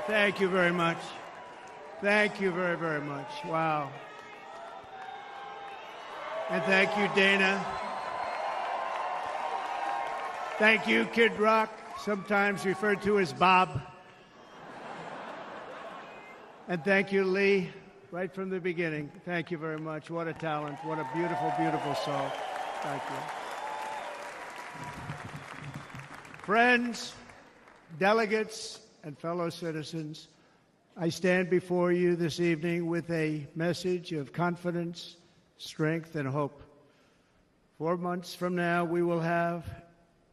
Thank you very much. Thank you very, very much. Wow. And thank you, Dana. Thank you, Kid Rock, sometimes referred to as Bob. And thank you, Lee, right from the beginning. Thank you very much. What a talent. What a beautiful, beautiful soul. Thank you. Friends, delegates, and fellow citizens, I stand before you this evening with a message of confidence, strength, and hope. 4 months from now, we will have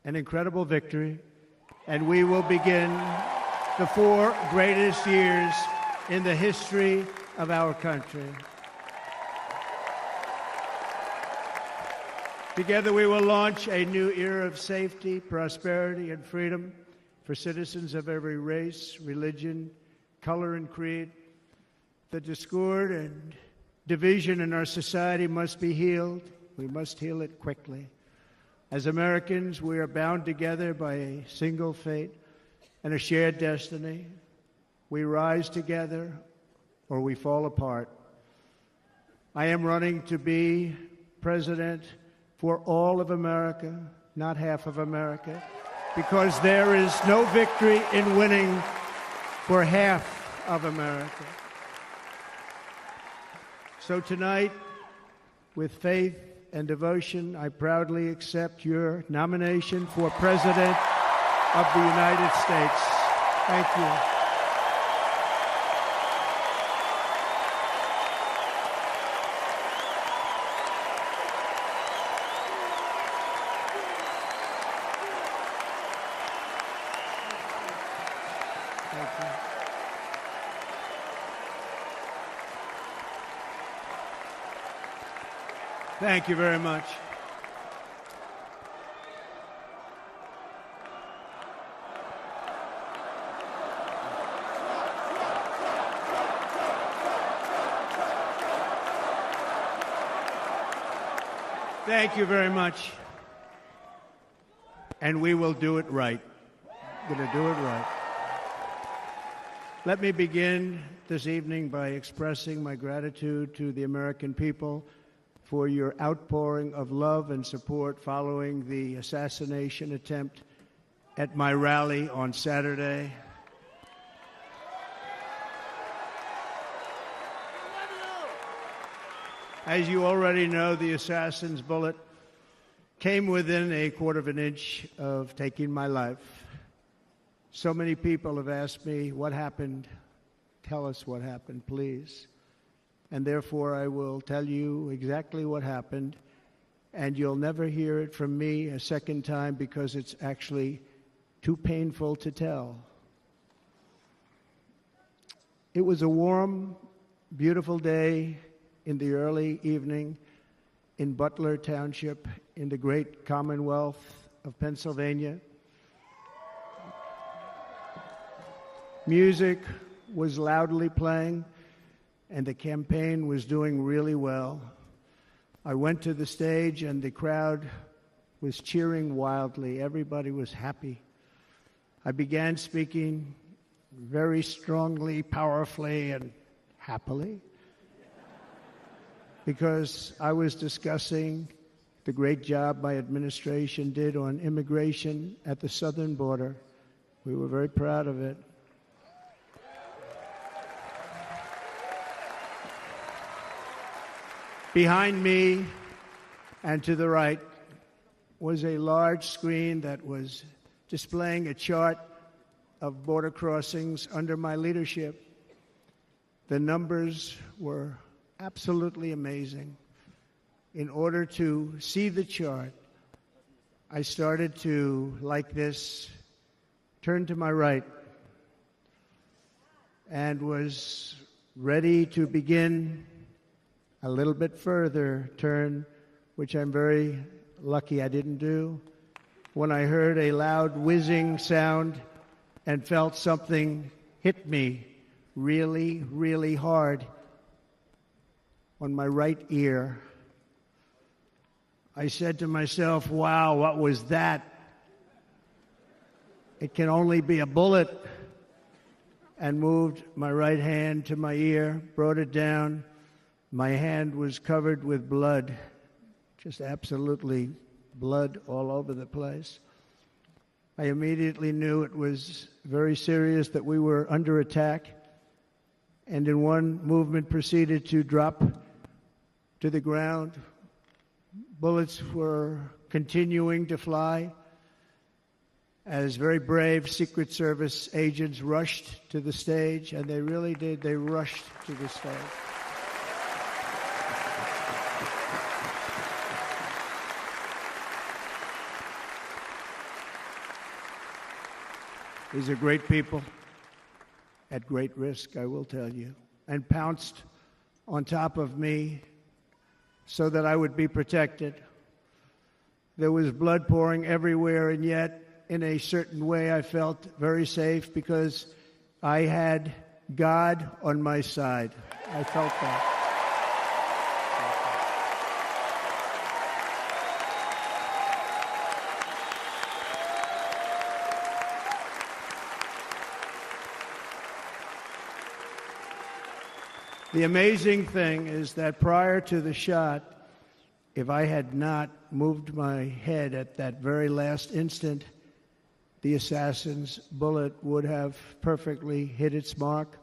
an incredible victory, and we will begin the 4 greatest years in the history of our country. Together, we will launch a new era of safety, prosperity, and freedom for citizens of every race, religion, color, and creed. The discord and division in our society must be healed. We must heal it quickly. As Americans, we are bound together by a single fate and a shared destiny. We rise together or we fall apart. I am running to be president for all of America, not half of America, because there is no victory in winning for half of America. So tonight, with faith and devotion, I proudly accept your nomination for President of the United States. Thank you. Thank you very much. Thank you very much. And we will do it right. We're going to do it right. Let me begin this evening by expressing my gratitude to the American people for your outpouring of love and support following the assassination attempt at my rally on Saturday. As you already know, the assassin's bullet came within a quarter of an inch of taking my life. So many people have asked me, what happened? Tell us what happened, please. And therefore, I will tell you exactly what happened, and you'll never hear it from me a second time because it's actually too painful to tell. It was a warm, beautiful day in the early evening in Butler Township in the great Commonwealth of Pennsylvania. Music was loudly playing, and the campaign was doing really well. I went to the stage, and the crowd was cheering wildly. Everybody was happy. I began speaking very strongly, powerfully, and happily because I was discussing the great job my administration did on immigration at the southern border. We were very proud of it. Behind me and to the right was a large screen that was displaying a chart of border crossings under my leadership. The numbers were absolutely amazing. In order to see the chart, I started to, like this, turn to my right and was ready to begin a little bit further turn, which I'm very lucky I didn't do, when I heard a loud whizzing sound and felt something hit me really, really hard on my right ear. I said to myself, wow, what was that? It can only be a bullet. and moved my right hand to my ear, brought it down. My hand was covered with blood, just absolutely blood all over the place. I immediately knew it was very serious, that we were under attack, and in one movement proceeded to drop to the ground. Bullets were continuing to fly as very brave Secret Service agents rushed to the stage, and they really did. They rushed to the stage. These are great people at great risk, I will tell you, and pounced on top of me so that I would be protected. There was blood pouring everywhere, and yet, in a certain way, I felt very safe because I had God on my side. I felt that. The amazing thing is that prior to the shot, if I had not moved my head at that very last instant, the assassin's bullet would have perfectly hit its mark,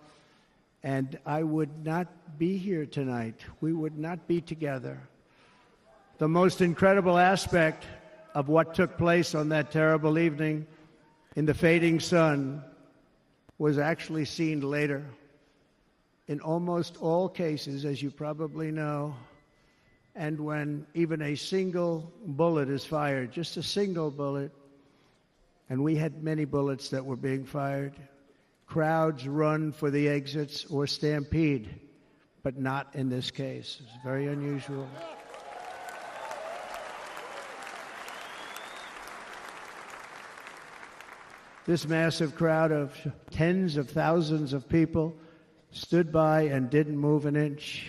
and I would not be here tonight. We would not be together. The most incredible aspect of what took place on that terrible evening in the fading sun was actually seen later. In almost all cases, as you probably know, and when even a single bullet is fired, just a single bullet, and we had many bullets that were being fired, crowds run for the exits or stampede, but not in this case. It's very unusual. This massive crowd of tens of thousands of people stood by and didn't move an inch.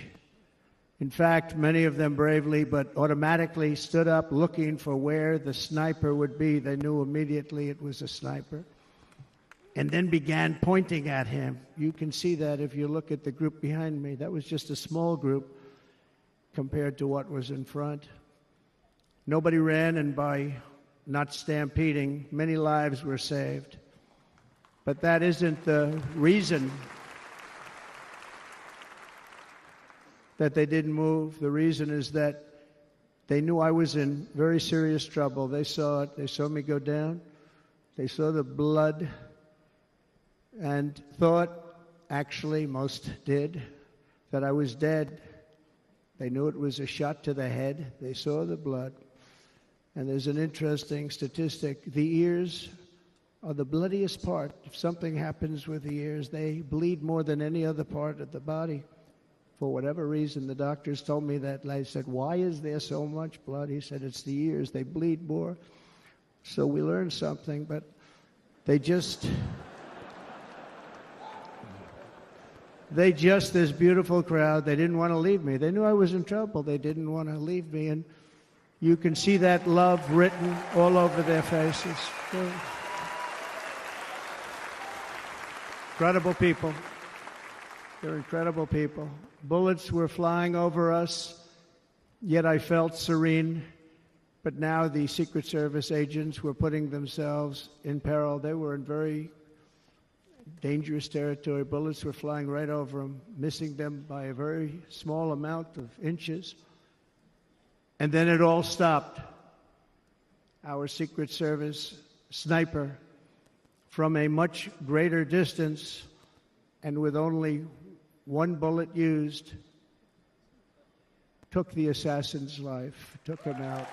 In fact, many of them bravely but automatically stood up looking for where the sniper would be. They knew immediately it was a sniper. And then began pointing at him. You can see that if you look at the group behind me. That was just a small group compared to what was in front. Nobody ran, and by not stampeding, many lives were saved. But that isn't the reason that they didn't move. The reason is that they knew I was in very serious trouble. They saw it. They saw me go down. They saw the blood and thought, actually most did, that I was dead. They knew it was a shot to the head. They saw the blood. And there's an interesting statistic. The ears are the bloodiest part. If something happens with the ears, they bleed more than any other part of the body. For whatever reason, the doctors told me that. I said, why is there so much blood? He said, it's the ears. They bleed more. So we learned something, but they just, this beautiful crowd, they didn't want to leave me. They knew I was in trouble. They didn't want to leave me. And you can see that love written all over their faces. Incredible people. They're incredible people. Bullets were flying over us, yet I felt serene. But now the Secret Service agents were putting themselves in peril. They were in very dangerous territory. Bullets were flying right over them, missing them by a very small amount of inches. And then it all stopped. Our Secret Service sniper, from a much greater distance and with only one bullet used, took the assassin's life, took him out.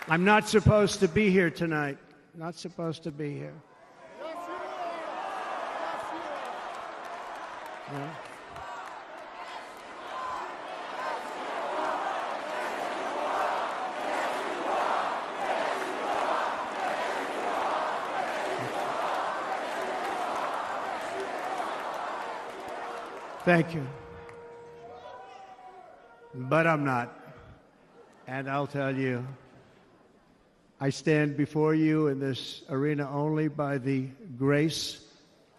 I'm not supposed to be here tonight. Not supposed to be here. No. Thank you. But I'm not. And I'll tell you, I stand before you in this arena only by the grace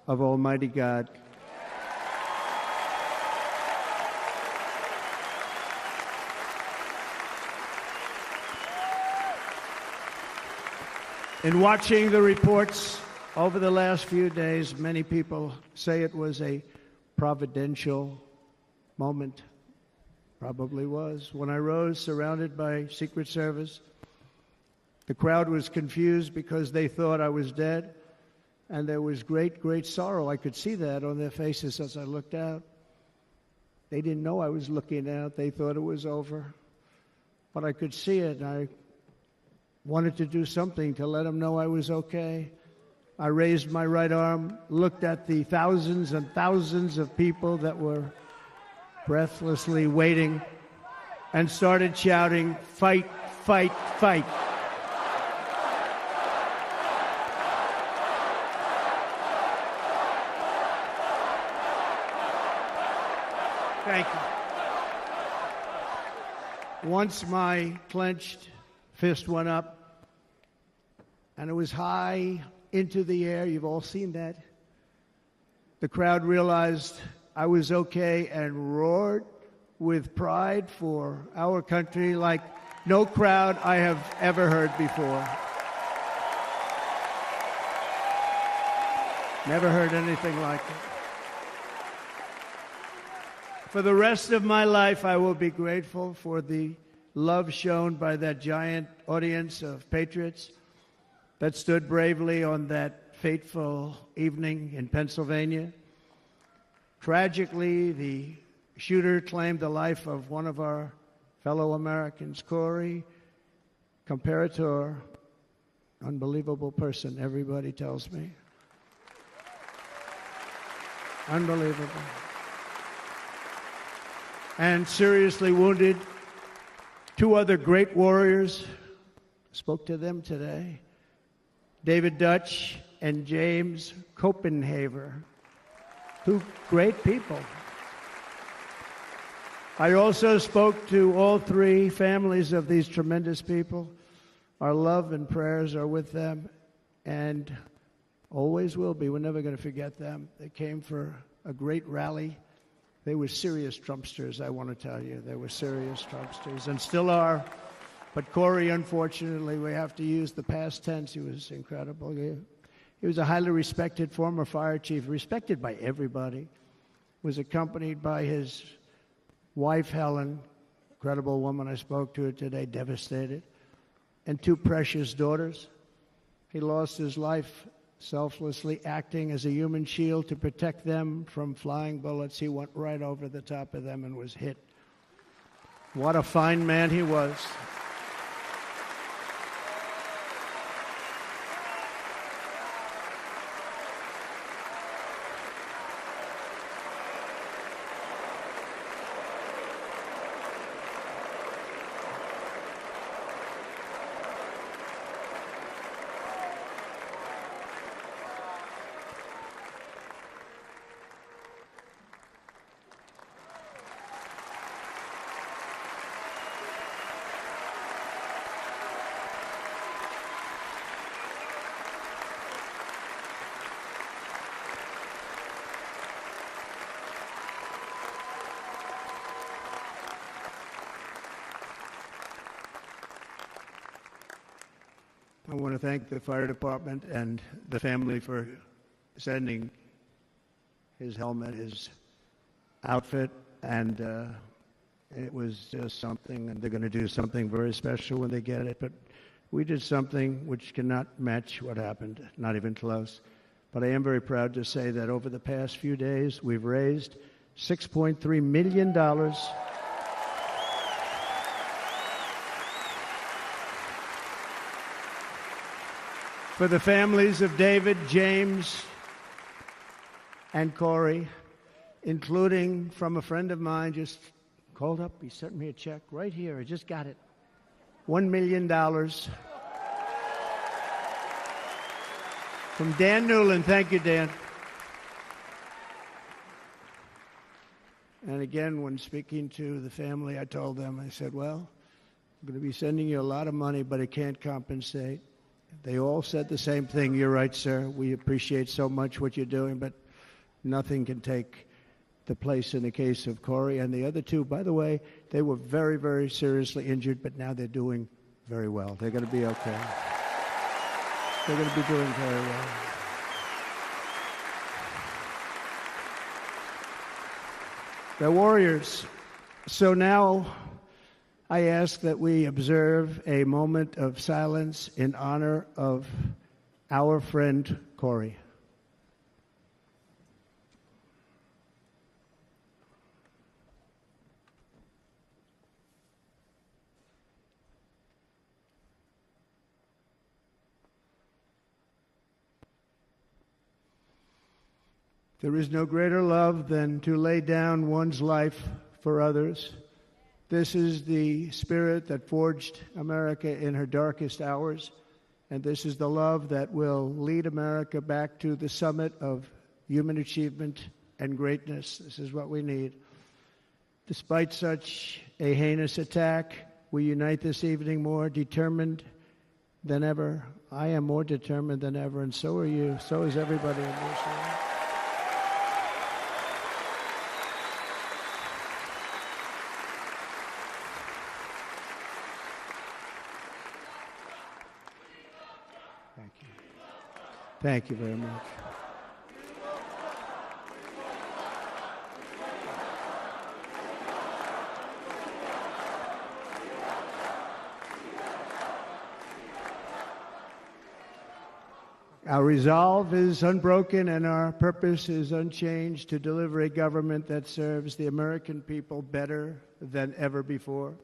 of Almighty God. In watching the reports over the last few days, many people say it was a providential moment. Probably was. When I rose, surrounded by Secret Service, the crowd was confused because they thought I was dead, and there was great, great sorrow. I could see that on their faces as I looked out. They didn't know I was looking out. They thought it was over. But I could see it, and I wanted to do something to let them know I was okay. I raised my right arm, looked at the thousands and thousands of people that were breathlessly waiting, and started shouting, "Fight, fight, fight." Thank you. Once my clenched fist went up, and it was high into the air. You've all seen that. The crowd realized I was okay and roared with pride for our country like no crowd I have ever heard before. Never heard anything like it. For the rest of my life, I will be grateful for the love shown by that giant audience of patriots that stood bravely on that fateful evening in Pennsylvania. Tragically, the shooter claimed the life of one of our fellow Americans, Corey Comparator. Unbelievable person, everybody tells me. Unbelievable. And seriously wounded, two other great warriors. Spoke to them today. David Dutch and James Copenhaver. Two great people. I also spoke to all three families of these tremendous people. Our love and prayers are with them and always will be. We're never going to forget them. They came for a great rally. They were serious Trumpsters, I want to tell you. They were serious Trumpsters and still are. But Corey, unfortunately, we have to use the past tense. He was incredible. He was a highly respected former fire chief, respected by everybody. Was accompanied by his wife, Helen, incredible woman. I spoke to her today, devastated, and two precious daughters. He lost his life selflessly acting as a human shield to protect them from flying bullets. He went right over the top of them and was hit. What a fine man he was. I want to thank the fire department and the family for sending his helmet, his outfit, and it was just something, and they're going to do something very special when they get it. But we did something which cannot match what happened, not even close. But I am very proud to say that over the past few days, we've raised $6.3 million for the families of David, James, and Corey, including from a friend of mine, just called up. He sent me a check right here. I just got it. $1 million from Dan Newland. Thank you, Dan. And again, when speaking to the family, I told them, I said, well, I'm going to be sending you a lot of money, but it can't compensate. They all said the same thing. You're right, sir. We appreciate so much what you're doing, but nothing can take the place in the case of Corey. And the other two, by the way, they were very, very seriously injured, but now they're doing very well. They're going to be okay. They're going to be doing very well. They're warriors. So now I ask that we observe a moment of silence in honor of our friend Corey. There is no greater love than to lay down one's life for others. This is the spirit that forged America in her darkest hours, and this is the love that will lead America back to the summit of human achievement and greatness. This is what we need. Despite such a heinous attack, we unite this evening more determined than ever. I am more determined than ever, and so are you. So is everybody in this room. Thank you very much. Our resolve is unbroken and our purpose is unchanged to deliver a government that serves the American people better than ever before.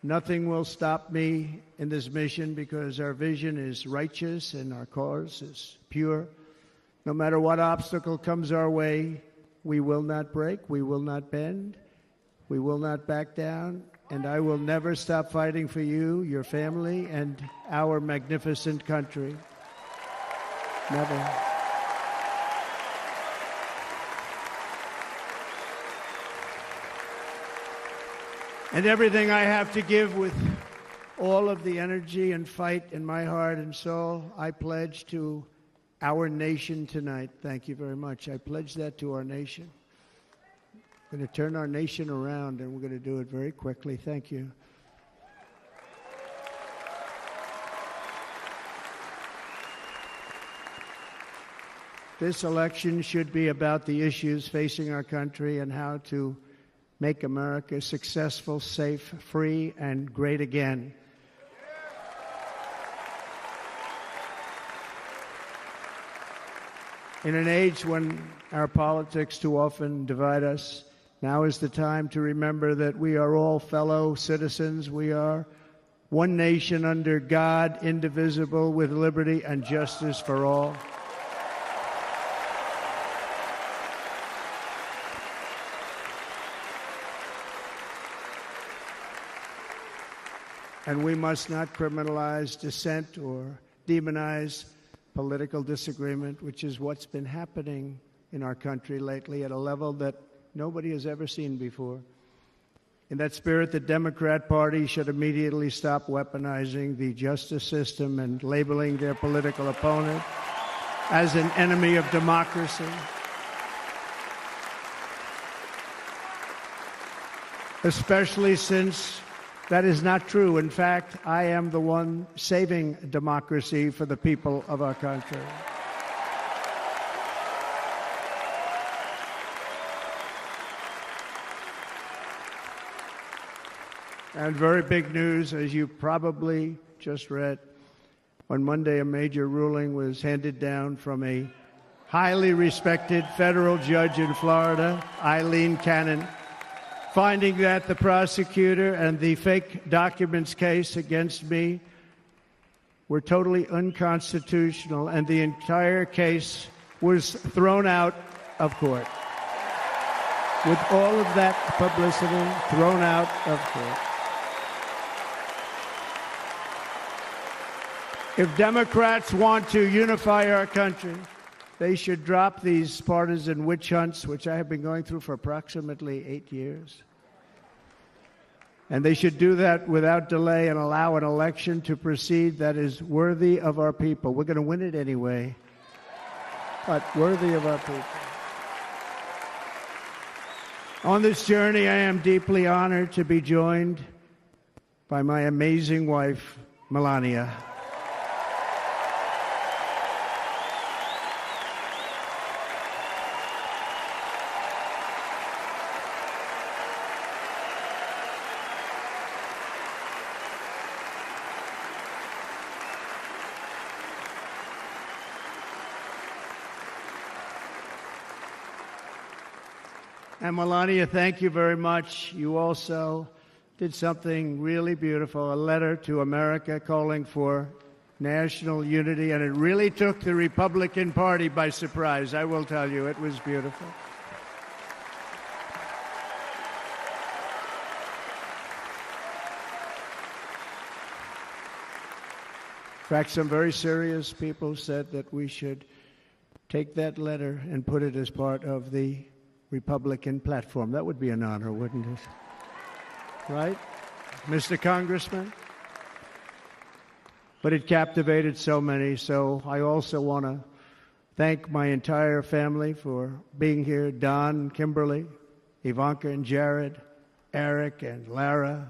Nothing will stop me in this mission because our vision is righteous and our cause is pure. No matter what obstacle comes our way, we will not break, we will not bend, we will not back down, and I will never stop fighting for you, your family, and our magnificent country. Never. And everything I have to give with all of the energy and fight in my heart and soul, I pledge to our nation tonight. Thank you very much. I pledge that to our nation. We're going to turn our nation around, and we're going to do it very quickly. Thank you. This election should be about the issues facing our country and how to make America successful, safe, free, and great again. In an age when our politics too often divide us, now is the time to remember that we are all fellow citizens. We are one nation under God, indivisible, with liberty and justice for all. And we must not criminalize dissent or demonize political disagreement, which is what's been happening in our country lately at a level that nobody has ever seen before. In that spirit, the Democrat Party should immediately stop weaponizing the justice system and labeling their political opponent as an enemy of democracy. Especially since that is not true. In fact, I am the one saving democracy for the people of our country. And very big news, as you probably just read, on Monday a major ruling was handed down from a highly respected federal judge in Florida, Eileen Cannon, finding that the prosecutor and the fake documents case against me were totally unconstitutional, and the entire case was thrown out of court. With all of that publicity, thrown out of court. If Democrats want to unify our country, they should drop these partisan witch hunts, which I have been going through for approximately 8 years. And they should do that without delay and allow an election to proceed that is worthy of our people. We're going to win it anyway, but worthy of our people. On this journey, I am deeply honored to be joined by my amazing wife, Melania. And Melania, thank you very much. You also did something really beautiful, a letter to America calling for national unity, and it really took the Republican Party by surprise. I will tell you, it was beautiful. In fact, some very serious people said that we should take that letter and put it as part of the Republican platform. That would be an honor, wouldn't it? Right, Mr. Congressman? But it captivated so many, so I also want to thank my entire family for being here. Don, Kimberly, Ivanka and Jared, Eric and Lara,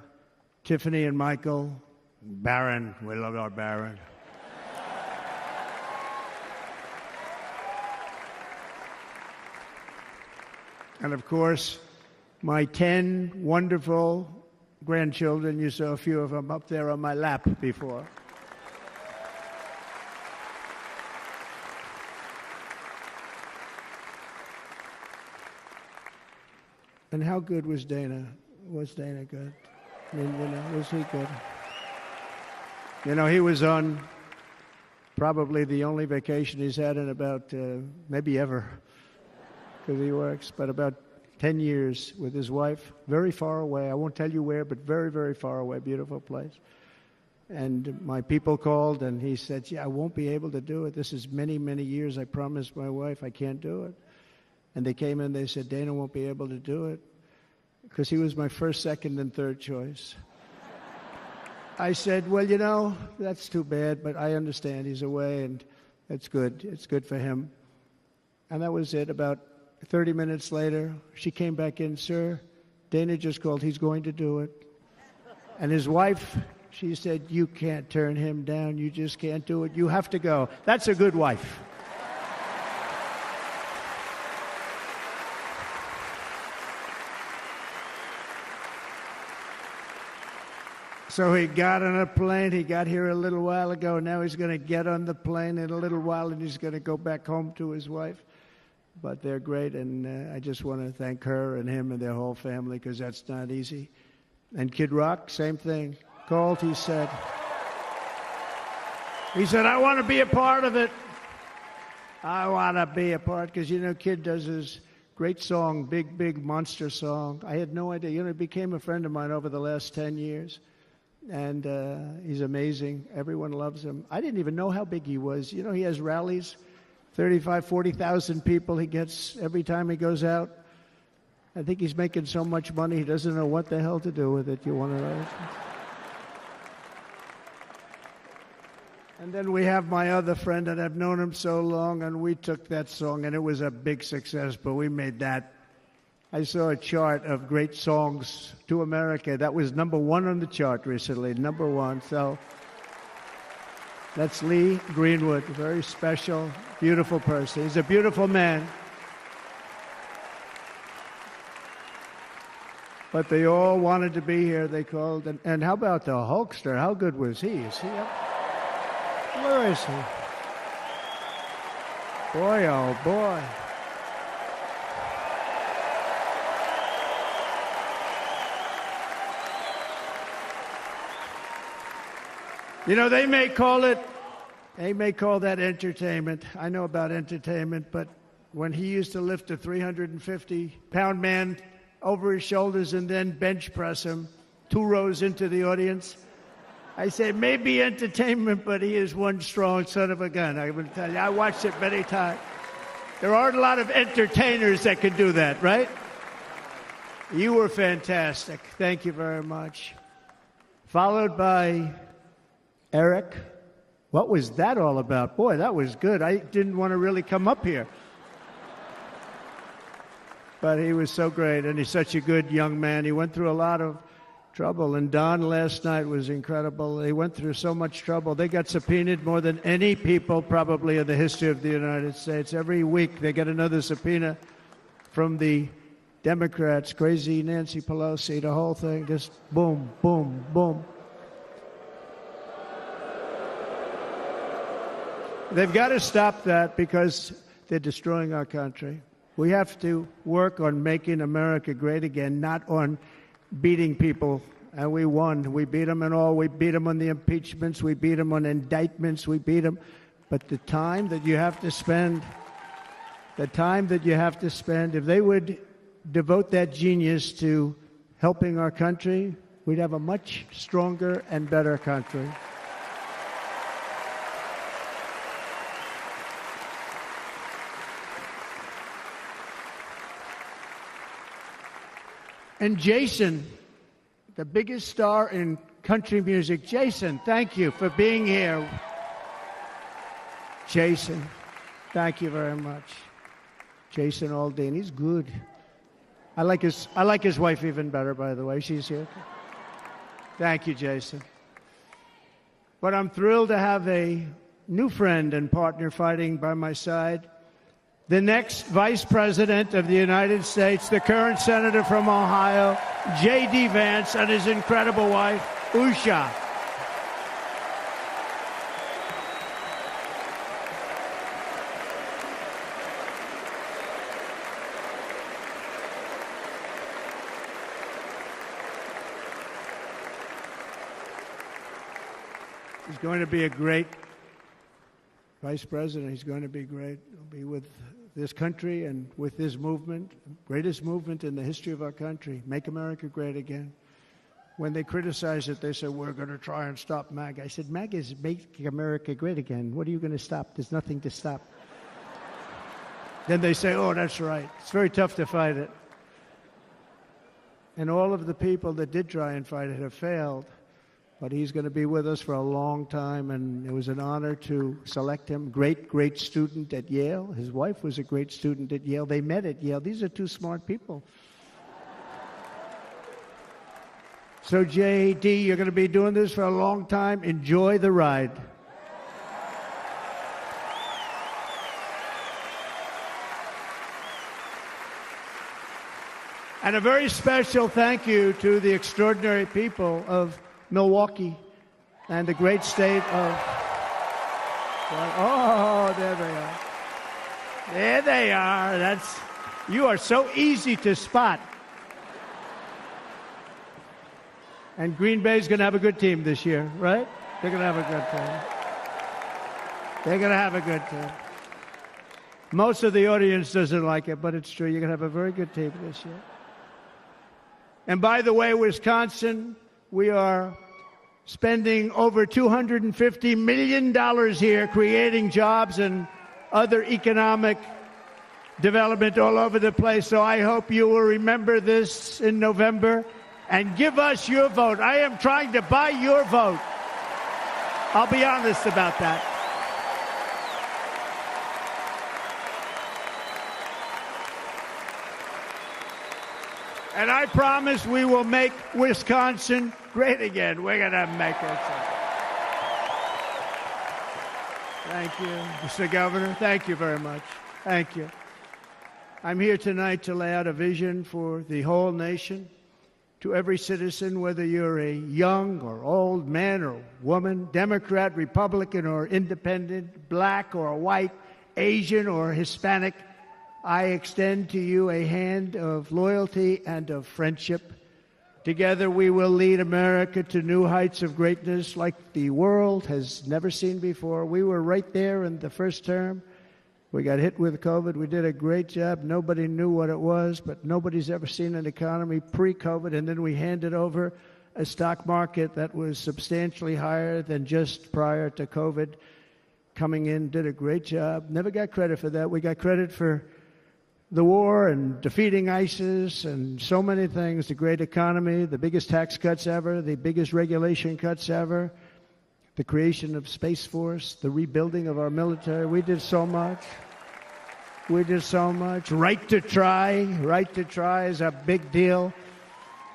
Tiffany and Michael, Barron. We love our Barron. And of course, my 10 wonderful grandchildren. You saw a few of them up there on my lap before. And how good was Dana? Was Dana good? I mean, was he good? He was on probably the only vacation he's had in about, maybe ever, because he works, but about 10 years with his wife, very far away. I won't tell you where, but very, very far away, beautiful place. And my people called, and he said, I won't be able to do it. This is many, many years. I promised my wife I can't do it. And they came in, they said, Dana won't be able to do it, because he was my first, second, and third choice. I said, well, that's too bad, but I understand he's away, and it's good. It's good for him. And that was it. About 30 minutes later, she came back in, sir, Dana just called, he's going to do it. And his wife, she said, you can't turn him down, you just can't do it, you have to go. That's a good wife. So he got on a plane, he got here a little while ago, now he's going to get on the plane in a little while and he's going to go back home to his wife. But they're great, and I just want to thank her and him and their whole family, because that's not easy. And Kid Rock, same thing. Called, he said, I want to be a part of it. I want to be a part, because, Kid does his great song, Big, Big Monster song. I had no idea. He became a friend of mine over the last 10 years. And he's amazing. Everyone loves him. I didn't even know how big he was. He has rallies. 35, 40,000 people he gets every time he goes out. I think he's making so much money he doesn't know what the hell to do with it. You want to know? And then we have my other friend, and I've known him so long, and we took that song, and it was a big success, but we made that. I saw a chart of great songs to America. That was #1 on the chart recently, #1. So that's Lee Greenwood, a very special, beautiful person. He's a beautiful man. But they all wanted to be here. They called. And how about the Hulkster? How good was he? Is he up? Where is he? Boy, oh boy. They may call that entertainment. I know about entertainment, but when he used to lift a 350-pound man over his shoulders and then bench press him 2 rows into the audience, I say, maybe entertainment, but he is one strong son of a gun. I will tell you, I watched it many times. There aren't a lot of entertainers that can do that, right? You were fantastic. Thank you very much. Followed by Eric. What was that all about? Boy, that was good. I didn't want to really come up here. But he was so great, and he's such a good young man. He went through a lot of trouble, and Don last night was incredible. He went through so much trouble. They got subpoenaed more than any people probably in the history of the United States. Every week they get another subpoena from the Democrats, crazy Nancy Pelosi, the whole thing, just boom, boom, boom. They've got to stop that because they're destroying our country. We have to work on making America great again, not on beating people. And we won. We beat them in all. We beat them on the impeachments. We beat them on indictments. We beat them. But the time that you have to spend, if they would devote that genius to helping our country, we'd have a much stronger and better country. And Jason, the biggest star in country music. Jason, thank you for being here. Jason, thank you very much. Jason Aldean, he's good. I like his wife even better, by the way. She's here. Thank you, Jason. But I'm thrilled to have a new friend and partner fighting by my side. The next Vice President of the United States, the current Senator from Ohio, J.D. Vance, and his incredible wife, Usha. He's going to be a great Vice President. He's going to be great. He'll be with this country and with this movement, greatest movement in the history of our country, Make America Great Again. When they criticize it, they say, we're going to try and stop MAGA. I said, MAGA is Make America Great Again. What are you going to stop? There's nothing to stop. Then they say, oh, that's right. It's very tough to fight it. And all of the people that did try and fight it have failed. But he's going to be with us for a long time, and it was an honor to select him. Great, great student at Yale. His wife was a great student at Yale. They met at Yale. These are two smart people. So, J.D., you're going to be doing this for a long time. Enjoy the ride. And a very special thank you to the extraordinary people of Milwaukee and the great state of... Oh, there they are. There they are. You are so easy to spot. And Green Bay's going to have a good team this year, right? They're going to have a good team. They're going to have a good team. Most of the audience doesn't like it, but it's true. You're going to have a very good team this year. And by the way, Wisconsin, we are spending over $250 million here creating jobs and other economic development all over the place. So I hope you will remember this in November and give us your vote. I am trying to buy your vote. I'll be honest about that. And I promise we will make Wisconsin great again. We're going to make it. Thank you, Mr. Governor. Thank you very much. Thank you. I'm here tonight to lay out a vision for the whole nation, to every citizen, whether you're a young or old man or woman, Democrat, Republican, or independent, black or white, Asian or Hispanic. I extend to you a hand of loyalty and of friendship. Together we will lead America to new heights of greatness like the world has never seen before. We were right there in the first term. We got hit with COVID. We did a great job. Nobody knew what it was, but nobody's ever seen an economy pre-COVID. And then we handed over a stock market that was substantially higher than just prior to COVID. Coming in, did a great job. Never got credit for that. We got credit for the war and defeating ISIS and so many things, the great economy, the biggest tax cuts ever, the biggest regulation cuts ever, the creation of Space Force, the rebuilding of our military. We did so much. We did so much. Right to try. Right to try is a big deal.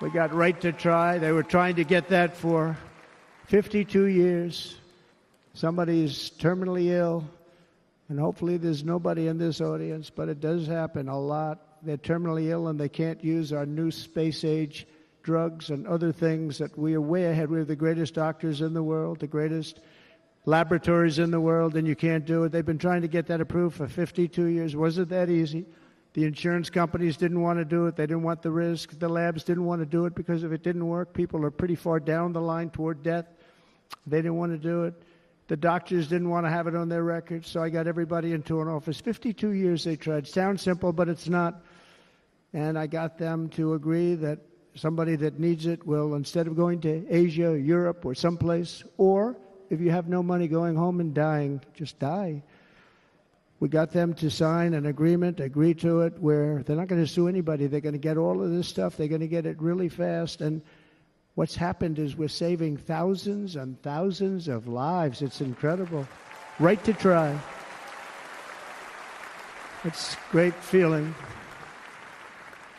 We got right to try. They were trying to get that for 52 years. Somebody's terminally ill, and hopefully there's nobody in this audience, but it does happen a lot. They're terminally ill and they can't use our new space-age drugs and other things that we are way ahead. We have the greatest doctors in the world, the greatest laboratories in the world, and you can't do it. They've been trying to get that approved for 52 years. Wasn't that easy? The insurance companies didn't want to do it. They didn't want the risk. The labs didn't want to do it because if it didn't work, people are pretty far down the line toward death. They didn't want to do it. The doctors didn't want to have it on their records, so I got everybody into an office. 52 years they tried. Sounds simple, but it's not. And I got them to agree that somebody that needs it will, instead of going to Asia, Europe, or someplace, or if you have no money, going home and dying, just die. We got them to sign an agreement, agree to it, where they're not going to sue anybody. They're going to get all of this stuff. They're going to get it really fast. And what's happened is we're saving thousands and thousands of lives. It's incredible. Right to try. It's a great feeling.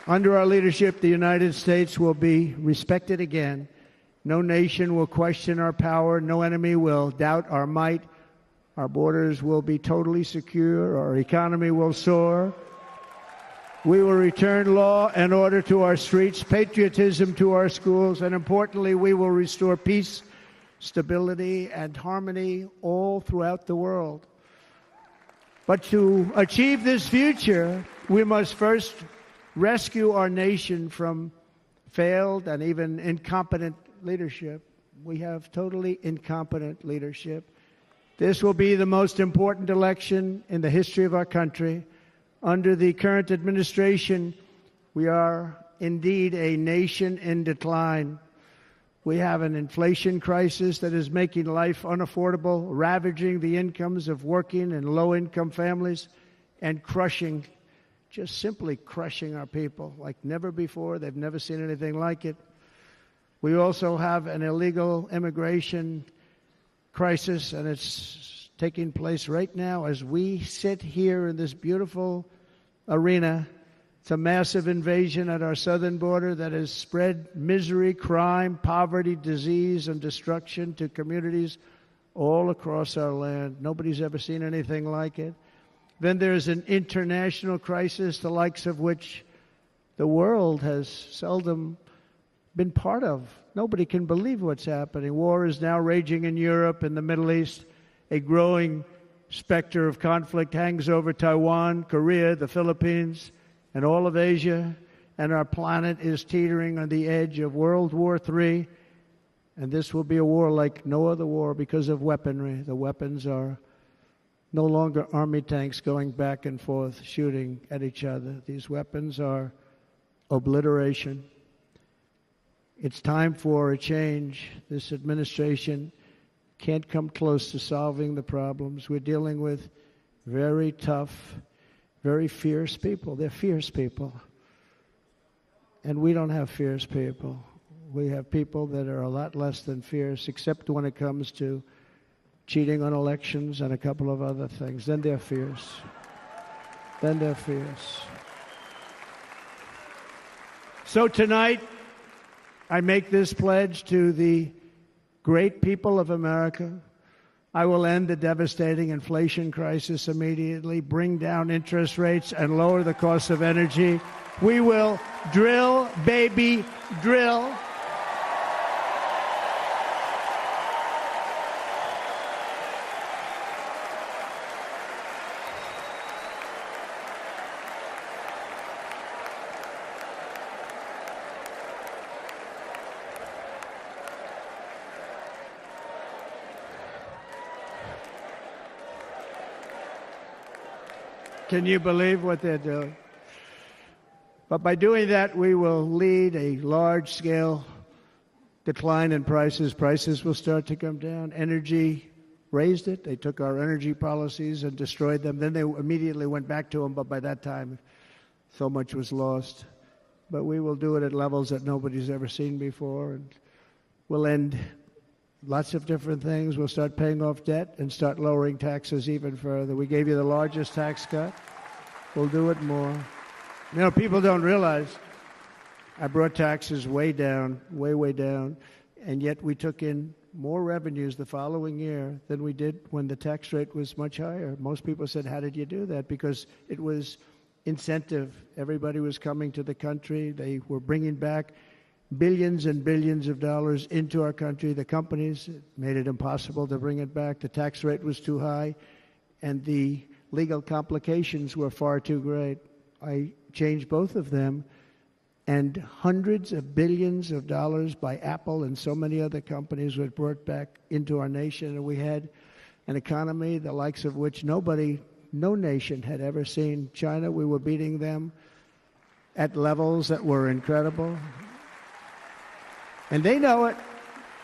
Under our leadership, the United States will be respected again. No nation will question our power. No enemy will doubt our might. Our borders will be totally secure. Our economy will soar. We will return law and order to our streets, patriotism to our schools, and importantly, we will restore peace, stability, and harmony all throughout the world. But to achieve this future, we must first rescue our nation from failed and even incompetent leadership. We have totally incompetent leadership. This will be the most important election in the history of our country. Under the current administration, we are indeed a nation in decline. We have an inflation crisis that is making life unaffordable, ravaging the incomes of working and low-income families, and crushing, just simply crushing our people like never before. They've never seen anything like it. We also have an illegal immigration crisis, and it's taking place right now as we sit here in this beautiful arena. It's a massive invasion at our southern border that has spread misery, crime, poverty, disease, and destruction to communities all across our land. Nobody's ever seen anything like it. Then there's an international crisis, the likes of which the world has seldom been part of. Nobody can believe what's happening. War is now raging in Europe and the Middle East. A growing specter of conflict hangs over Taiwan, Korea, the Philippines, and all of Asia. And our planet is teetering on the edge of World War III. And this will be a war like no other war because of weaponry. The weapons are no longer army tanks going back and forth shooting at each other. These weapons are obliteration. It's time for a change. This administration can't come close to solving the problems. We're dealing with very tough, very fierce people. They're fierce people. And we don't have fierce people. We have people that are a lot less than fierce, except when it comes to cheating on elections and a couple of other things. Then they're fierce. Then they're fierce. So tonight, I make this pledge to the great people of America. I will end the devastating inflation crisis immediately, bring down interest rates, and lower the cost of energy. We will drill, baby, drill. Can you believe what they're doing? But by doing that, we will lead a large-scale decline in prices. Prices will start to come down. Energy raised it. They took our energy policies and destroyed them. Then they immediately went back to them, but by that time, so much was lost. But we will do it at levels that nobody's ever seen before, and we'll end lots of different things. We'll start paying off debt and start lowering taxes even further. We gave you the largest tax cut. We'll do it more. You know, people don't realize I brought taxes way down, way down, and yet we took in more revenues the following year than we did when the tax rate was much higher. Most people said, how did you do that? Because it was incentive. Everybody was coming to the country. They were bringing back billions and billions of dollars into our country. The companies made it impossible to bring it back. The tax rate was too high, and the legal complications were far too great. I changed both of them, and hundreds of billions of dollars by Apple and so many other companies were brought back into our nation, and we had an economy the likes of which no nation had ever seen. China, we were beating them at levels that were incredible. And they know it.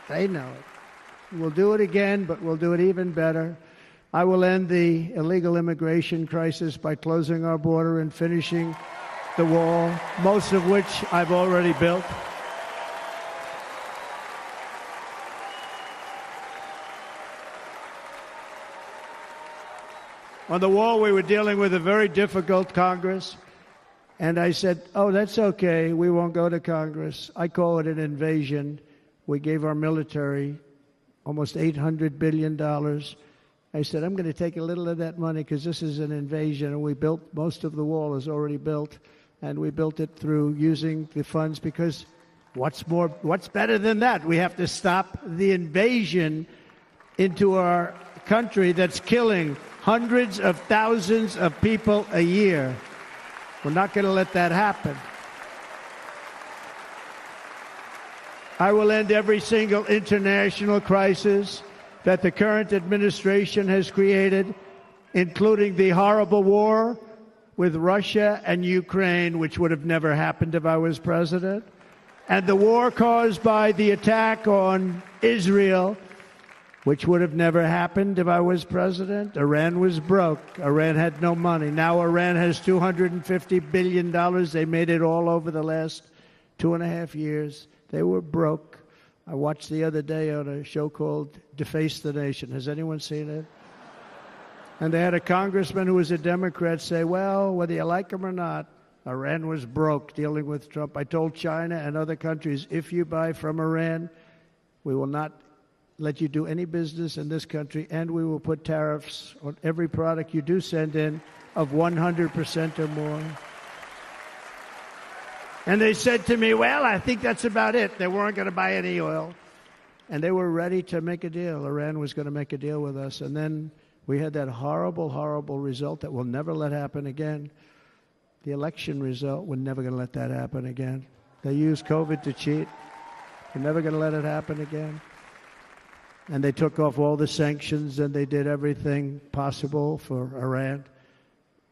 They know it. We'll do it again, but we'll do it even better. I will end the illegal immigration crisis by closing our border and finishing the wall, most of which I've already built. On the wall, we were dealing with a very difficult Congress, and I said, oh, that's okay, we won't go to Congress. I call it an invasion. We gave our military almost $800 billion. I said, I'm going to take a little of that money because this is an invasion, and we built, most of the wall is already built, and we built it through using the funds because what's better than that? We have to stop the invasion into our country that's killing hundreds of thousands of people a year. We're not going to let that happen. I will end every single international crisis that the current administration has created, including the horrible war with Russia and Ukraine, which would have never happened if I was president, and the war caused by the attack on Israel, which would have never happened if I was president. Iran was broke. Iran had no money. Now Iran has $250 billion. They made it all over the last 2.5 years. They were broke. I watched the other day on a show called Deface the Nation. Has anyone seen it? And they had a congressman who was a Democrat say, well, whether you like him or not, Iran was broke dealing with Trump. I told China and other countries, if you buy from Iran, we will not let you do any business in this country, and we will put tariffs on every product you do send in of 100% or more. And they said to me, well, I think that's about it. They weren't going to buy any oil. And they were ready to make a deal. Iran was going to make a deal with us. And then we had that horrible, horrible result that we'll never let happen again. The election result, we're never going to let that happen again. They used COVID to cheat. We're never going to let it happen again. And they took off all the sanctions, and they did everything possible for Iran.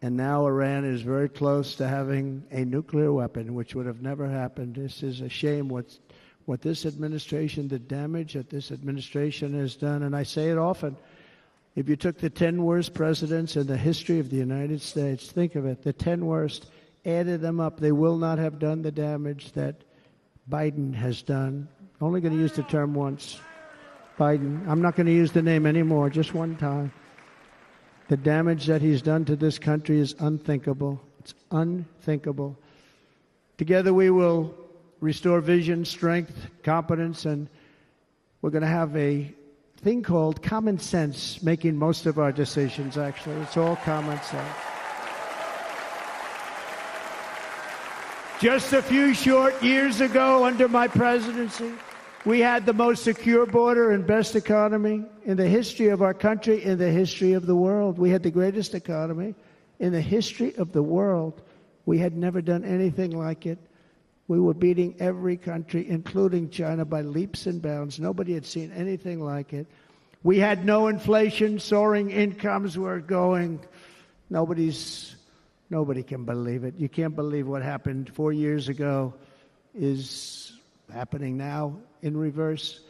And now Iran is very close to having a nuclear weapon, which would have never happened. This is a shame what this administration, the damage that this administration has done. And I say it often, if you took the 10 worst presidents in the history of the United States, think of it, the 10 worst, added them up, they will not have done the damage that Biden has done. Only going to use the term once. Biden. I'm not going to use the name anymore, just one time. The damage that he's done to this country is unthinkable. It's unthinkable. Together we will restore vision, strength, competence, and we're going to have a thing called common sense making most of our decisions, actually. It's all common sense. Just a few short years ago, under my presidency, we had the most secure border and best economy in the history of our country, in the history of the world. We had the greatest economy in the history of the world. We had never done anything like it. We were beating every country, including China, by leaps and bounds. Nobody had seen anything like it. We had no inflation. Soaring incomes were going. Nobody can believe it. You can't believe what happened 4 years ago is happening now in reverse.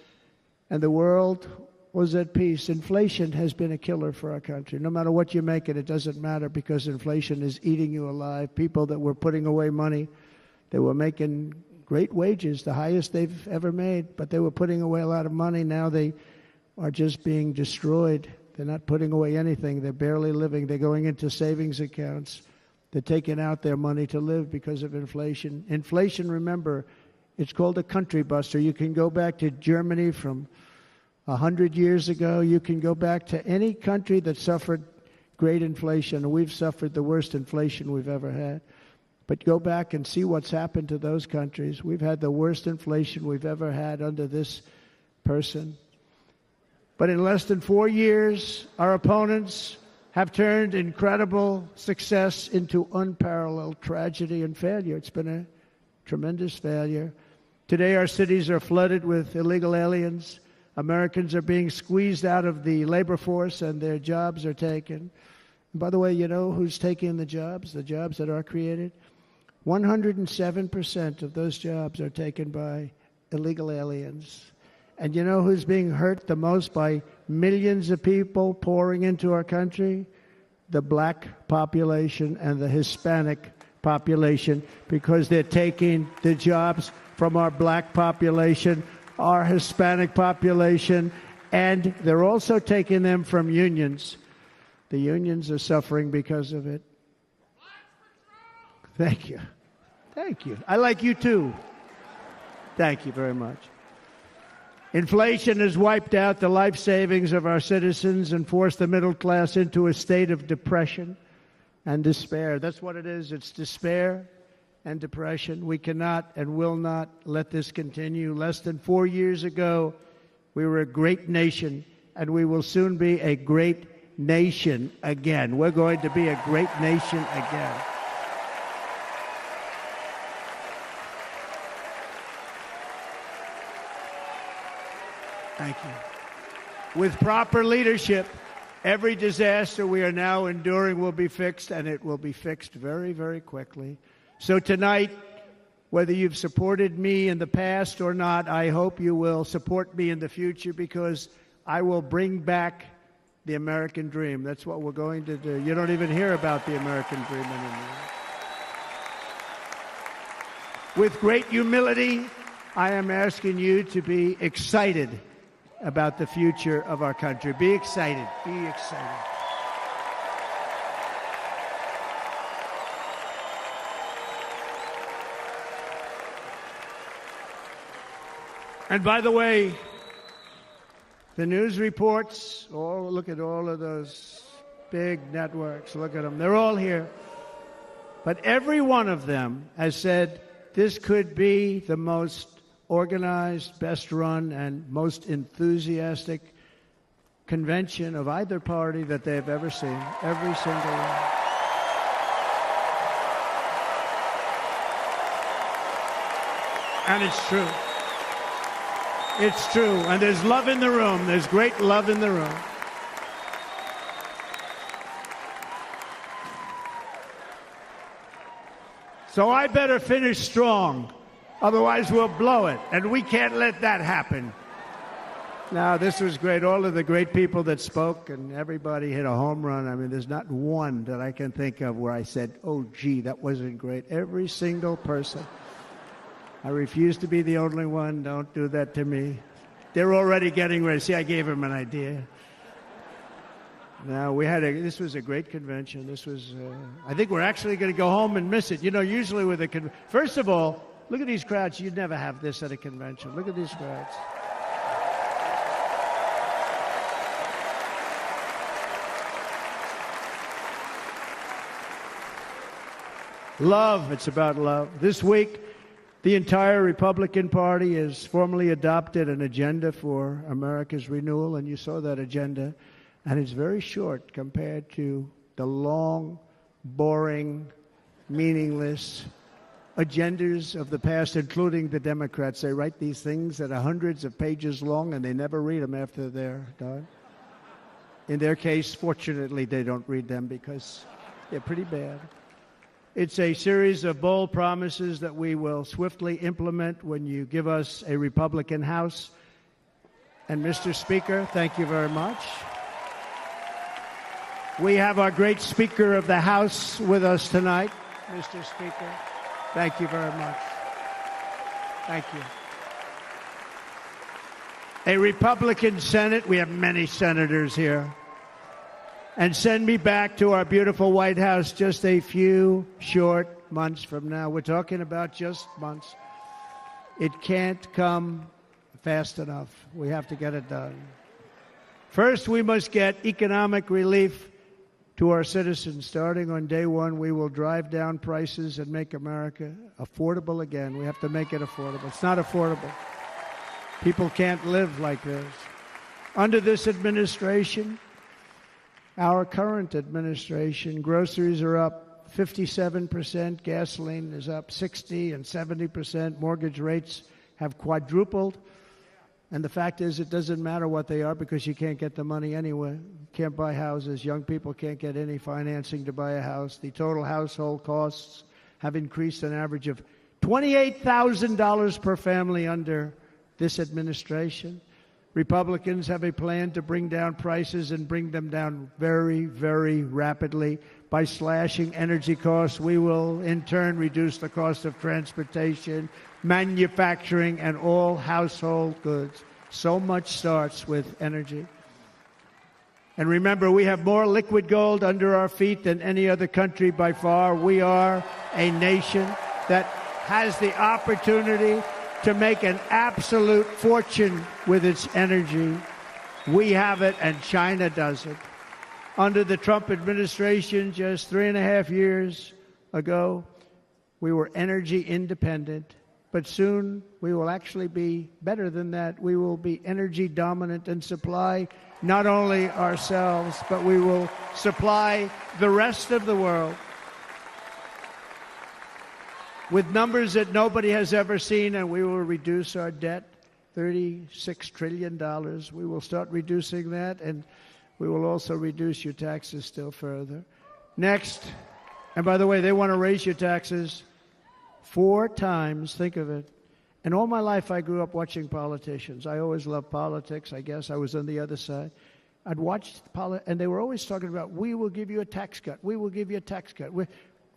And the world was at peace. Inflation has been a killer for our country. No matter what you make it doesn't matter because inflation is eating you alive. People that were putting away money, they were making great wages, the highest they've ever made, but they were putting away a lot of money. Now they are just being destroyed. They're not putting away anything. They're barely living. They're going into savings accounts. They're taking out their money to live because of inflation. Inflation, remember, it's called a country buster. You can go back to Germany from 100 years ago. You can go back to any country that suffered great inflation. We've suffered the worst inflation we've ever had. But go back and see what's happened to those countries. We've had the worst inflation we've ever had under this person. But in less than 4 years, our opponents have turned incredible success into unparalleled tragedy and failure. It's been a tremendous failure. Today, our cities are flooded with illegal aliens. Americans are being squeezed out of the labor force and their jobs are taken. And by the way, you know who's taking the jobs that are created? 107% of those jobs are taken by illegal aliens. And you know who's being hurt the most by millions of people pouring into our country? The black population and the Hispanic population, because they're taking the jobs from our black population, our Hispanic population, and they're also taking them from unions. The unions are suffering because of it. Thank you. Thank you. I like you too. Thank you very much. Inflation has wiped out the life savings of our citizens and forced the middle class into a state of depression and despair. That's what it is. It's despair and depression. We cannot and will not let this continue. Less than 4 years ago, we were a great nation, and we will soon be a great nation again. We're going to be a great nation again. Thank you. With proper leadership, every disaster we are now enduring will be fixed, and it will be fixed very, very quickly. So tonight, whether you've supported me in the past or not, I hope you will support me in the future, because I will bring back the American dream. That's what we're going to do. You don't even hear about the American dream anymore. With great humility, I am asking you to be excited about the future of our country. Be excited. Be excited. And by the way, the news reports, look at all of those big networks. Look at them. They're all here. But every one of them has said this could be the most organized, best run, and most enthusiastic convention of either party that they've ever seen. Every single one. And it's true. It's true. And there's love in the room. There's great love in the room. So I better finish strong. Otherwise, we'll blow it, and we can't let that happen. Now, this was great. All of the great people that spoke, and everybody hit a home run. I mean, there's not one that I can think of where I said, oh, gee, that wasn't great. Every single person. I refuse to be the only one. Don't do that to me. They're already getting ready. See, I gave them an idea. Now, this was a great convention. This was, I think we're actually going to go home and miss it. You know, usually with a first of all, look at these crowds. You'd never have this at a convention. Look at these crowds. Love. It's about love. This week, the entire Republican Party has formally adopted an agenda for America's renewal, and you saw that agenda. And it's very short compared to the long, boring, meaningless agendas of the past, including the Democrats. They write these things that are hundreds of pages long, and they never read them after they're done. In their case, fortunately, they don't read them because they're pretty bad. It's a series of bold promises that we will swiftly implement when you give us a Republican House. And Mr. Speaker, thank you very much. We have our great Speaker of the House with us tonight. Mr. Speaker, thank you very much. Thank you. A Republican Senate, we have many senators here. And send me back to our beautiful White House just a few short months from now. We're talking about just months. It can't come fast enough. We have to get it done. First, we must get economic relief to our citizens. Starting on day one, we will drive down prices and make America affordable again. We have to make it affordable. It's not affordable. People can't live like this. Under this administration, our current administration, groceries are up 57%, gasoline is up 60% and 70%, mortgage rates have quadrupled. And the fact is, it doesn't matter what they are because you can't get the money anyway. Can't buy houses. Young people can't get any financing to buy a house. The total household costs have increased an average of $28,000 per family under this administration. Republicans have a plan to bring down prices and bring them down very, very rapidly. By slashing energy costs, we will in turn reduce the cost of transportation, manufacturing, and all household goods. So much starts with energy. And remember, we have more liquid gold under our feet than any other country by far. We are a nation that has the opportunity to make an absolute fortune with its energy. We have it, and China doesn't. Under the Trump administration, just 3.5 years ago, we were energy independent. But soon we will actually be better than that. We will be energy dominant and supply not only ourselves, but we will supply the rest of the world with numbers that nobody has ever seen, and we will reduce our debt, $36 trillion. We will start reducing that, and we will also reduce your taxes still further. Next, and by the way, they want to raise your taxes 4 times, think of it. And all my life I grew up watching politicians. I always loved politics, I guess. I was on the other side. I'd watch and they were always talking about, we will give you a tax cut. We will give you a tax cut.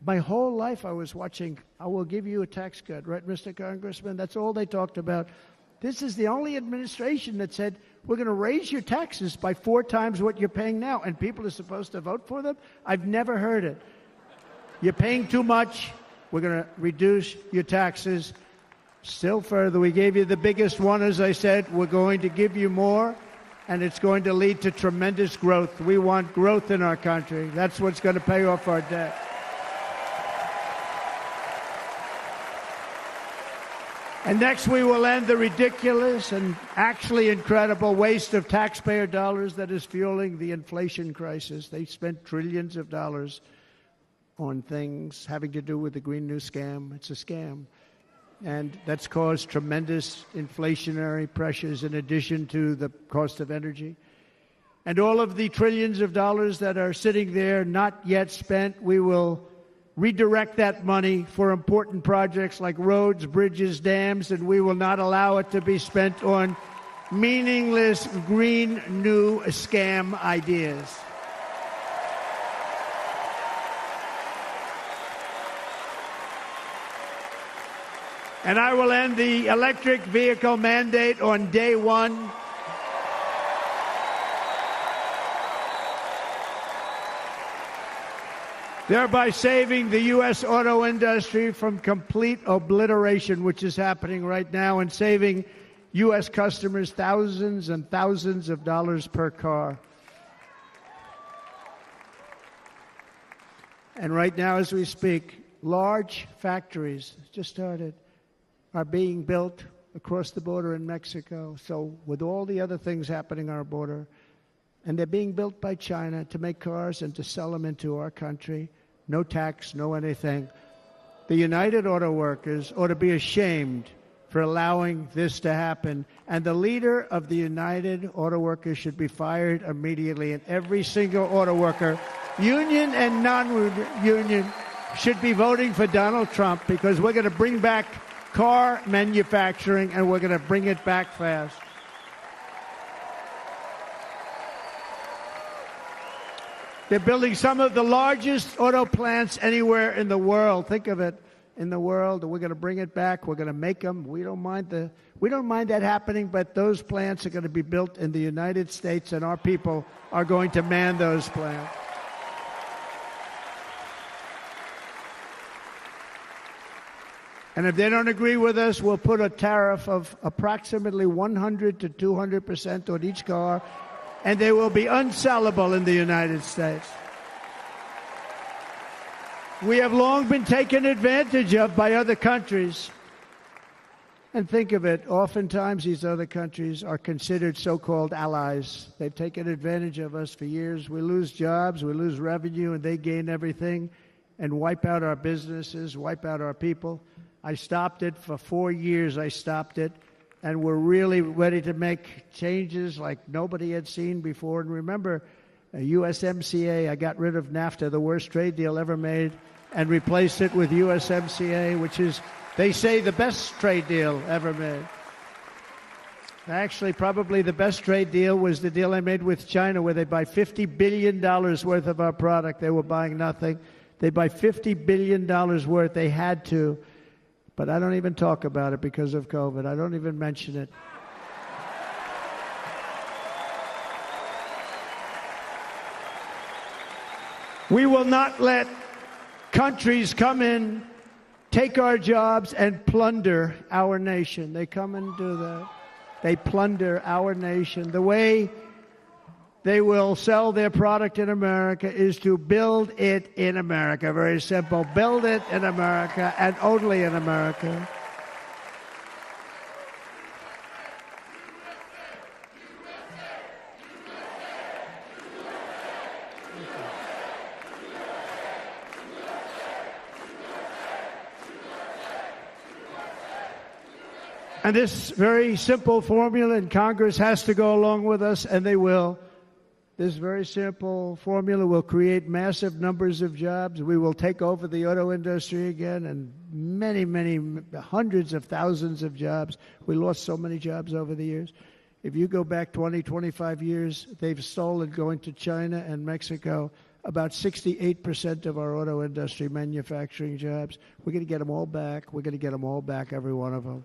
My whole life I was watching, I will give you a tax cut, right, Mr. Congressman? That's all they talked about. This is the only administration that said, we're going to raise your taxes by 4 times what you're paying now, and people are supposed to vote for them? I've never heard it. You're paying too much. We're going to reduce your taxes still further. We gave you the biggest one, as I said. We're going to give you more, and it's going to lead to tremendous growth. We want growth in our country. That's what's going to pay off our debt. And next, we will end the ridiculous and actually incredible waste of taxpayer dollars that is fueling the inflation crisis. They spent trillions of dollars on things having to do with the Green New Scam. It's a scam. And that's caused tremendous inflationary pressures in addition to the cost of energy. And all of the trillions of dollars that are sitting there not yet spent, we will redirect that money for important projects like roads, bridges, dams, and we will not allow it to be spent on meaningless Green New Scam ideas. And I will end the electric vehicle mandate on day one. Thereby saving the U.S. auto industry from complete obliteration, which is happening right now, and saving U.S. customers thousands and thousands of dollars per car. And right now, as we speak, large factories just started are being built across the border in Mexico. So with all the other things happening on our border, and they're being built by China to make cars and to sell them into our country. No tax, no anything. The United Auto Workers ought to be ashamed for allowing this to happen. And the leader of the United Auto Workers should be fired immediately. And every single auto worker, union and non-union, should be voting for Donald Trump, because we're going to bring back car manufacturing, and we're going to bring it back fast. They're building some of the largest auto plants anywhere in the world. Think of it, in the world. We're going to bring it back. We're going to make them. We don't mind that happening, but those plants are going to be built in the United States, and our people are going to man those plants. And if they don't agree with us, we'll put a tariff of approximately 100 to 200% on each car, and they will be unsellable in the United States. We have long been taken advantage of by other countries. And think of it, oftentimes these other countries are considered so-called allies. They've taken advantage of us for years. We lose jobs, we lose revenue, and they gain everything and wipe out our businesses, wipe out our people. I stopped it for 4 years. I stopped it, and we're really ready to make changes like nobody had seen before. And remember, USMCA, I got rid of NAFTA, the worst trade deal ever made, and replaced it with USMCA, which is, they say, the best trade deal ever made. Actually, probably the best trade deal was the deal I made with China, where they buy $50 billion worth of our product. They were buying nothing. They buy $50 billion worth. They had to. But I don't even talk about it because of COVID. I don't even mention it. We will not let countries come in, take our jobs, and plunder our nation. They come and do that. They plunder our nation. The way they will sell their product in America is to build it in America. Very simple. Build it in America and only in America. And this very simple formula in Congress has to go along with us, and they will. This very simple formula will create massive numbers of jobs. We will take over the auto industry again, and many, many, hundreds of thousands of jobs. We lost so many jobs over the years. If you go back 20, 25 years, they've stolen, going to China and Mexico, about 68% of our auto industry manufacturing jobs. We're going to get them all back. We're going to get them all back, every one of them.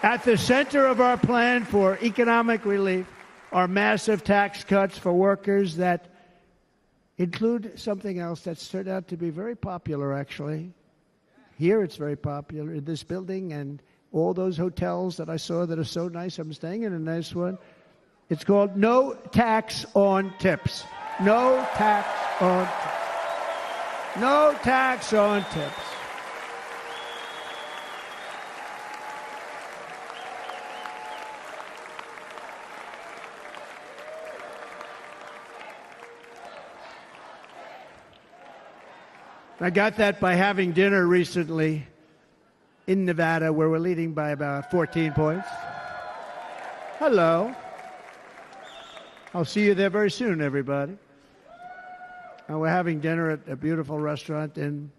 At the center of our plan for economic relief are massive tax cuts for workers that include something else that's turned out to be very popular, actually. Here it's very popular, in this building and all those hotels that I saw that are so nice. I'm staying in a nice one. It's called no tax on tips. No tax on tips. No tax on tips. I got that by having dinner recently in Nevada, where we're leading by about 14 points. Hello. I'll see you there very soon, everybody. And we're having dinner at a beautiful restaurant in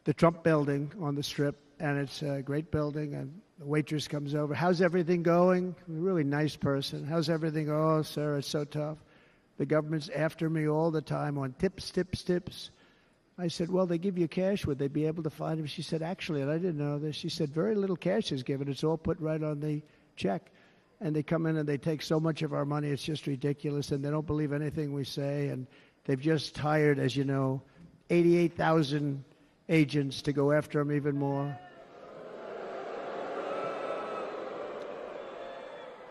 the Trump building on the Strip, and it's a great building, and the waitress comes over. How's everything going? A really nice person. How's everything? Oh, sir, it's so tough. The government's after me all the time on tips, tips, tips. I said, well, they give you cash. Would they be able to find him? She said, actually, and I didn't know this, she said, very little cash is given. It's all put right on the check. And they come in and they take so much of our money, it's just ridiculous, and they don't believe anything we say. And they've just hired, as you know, 88,000 agents to go after them even more.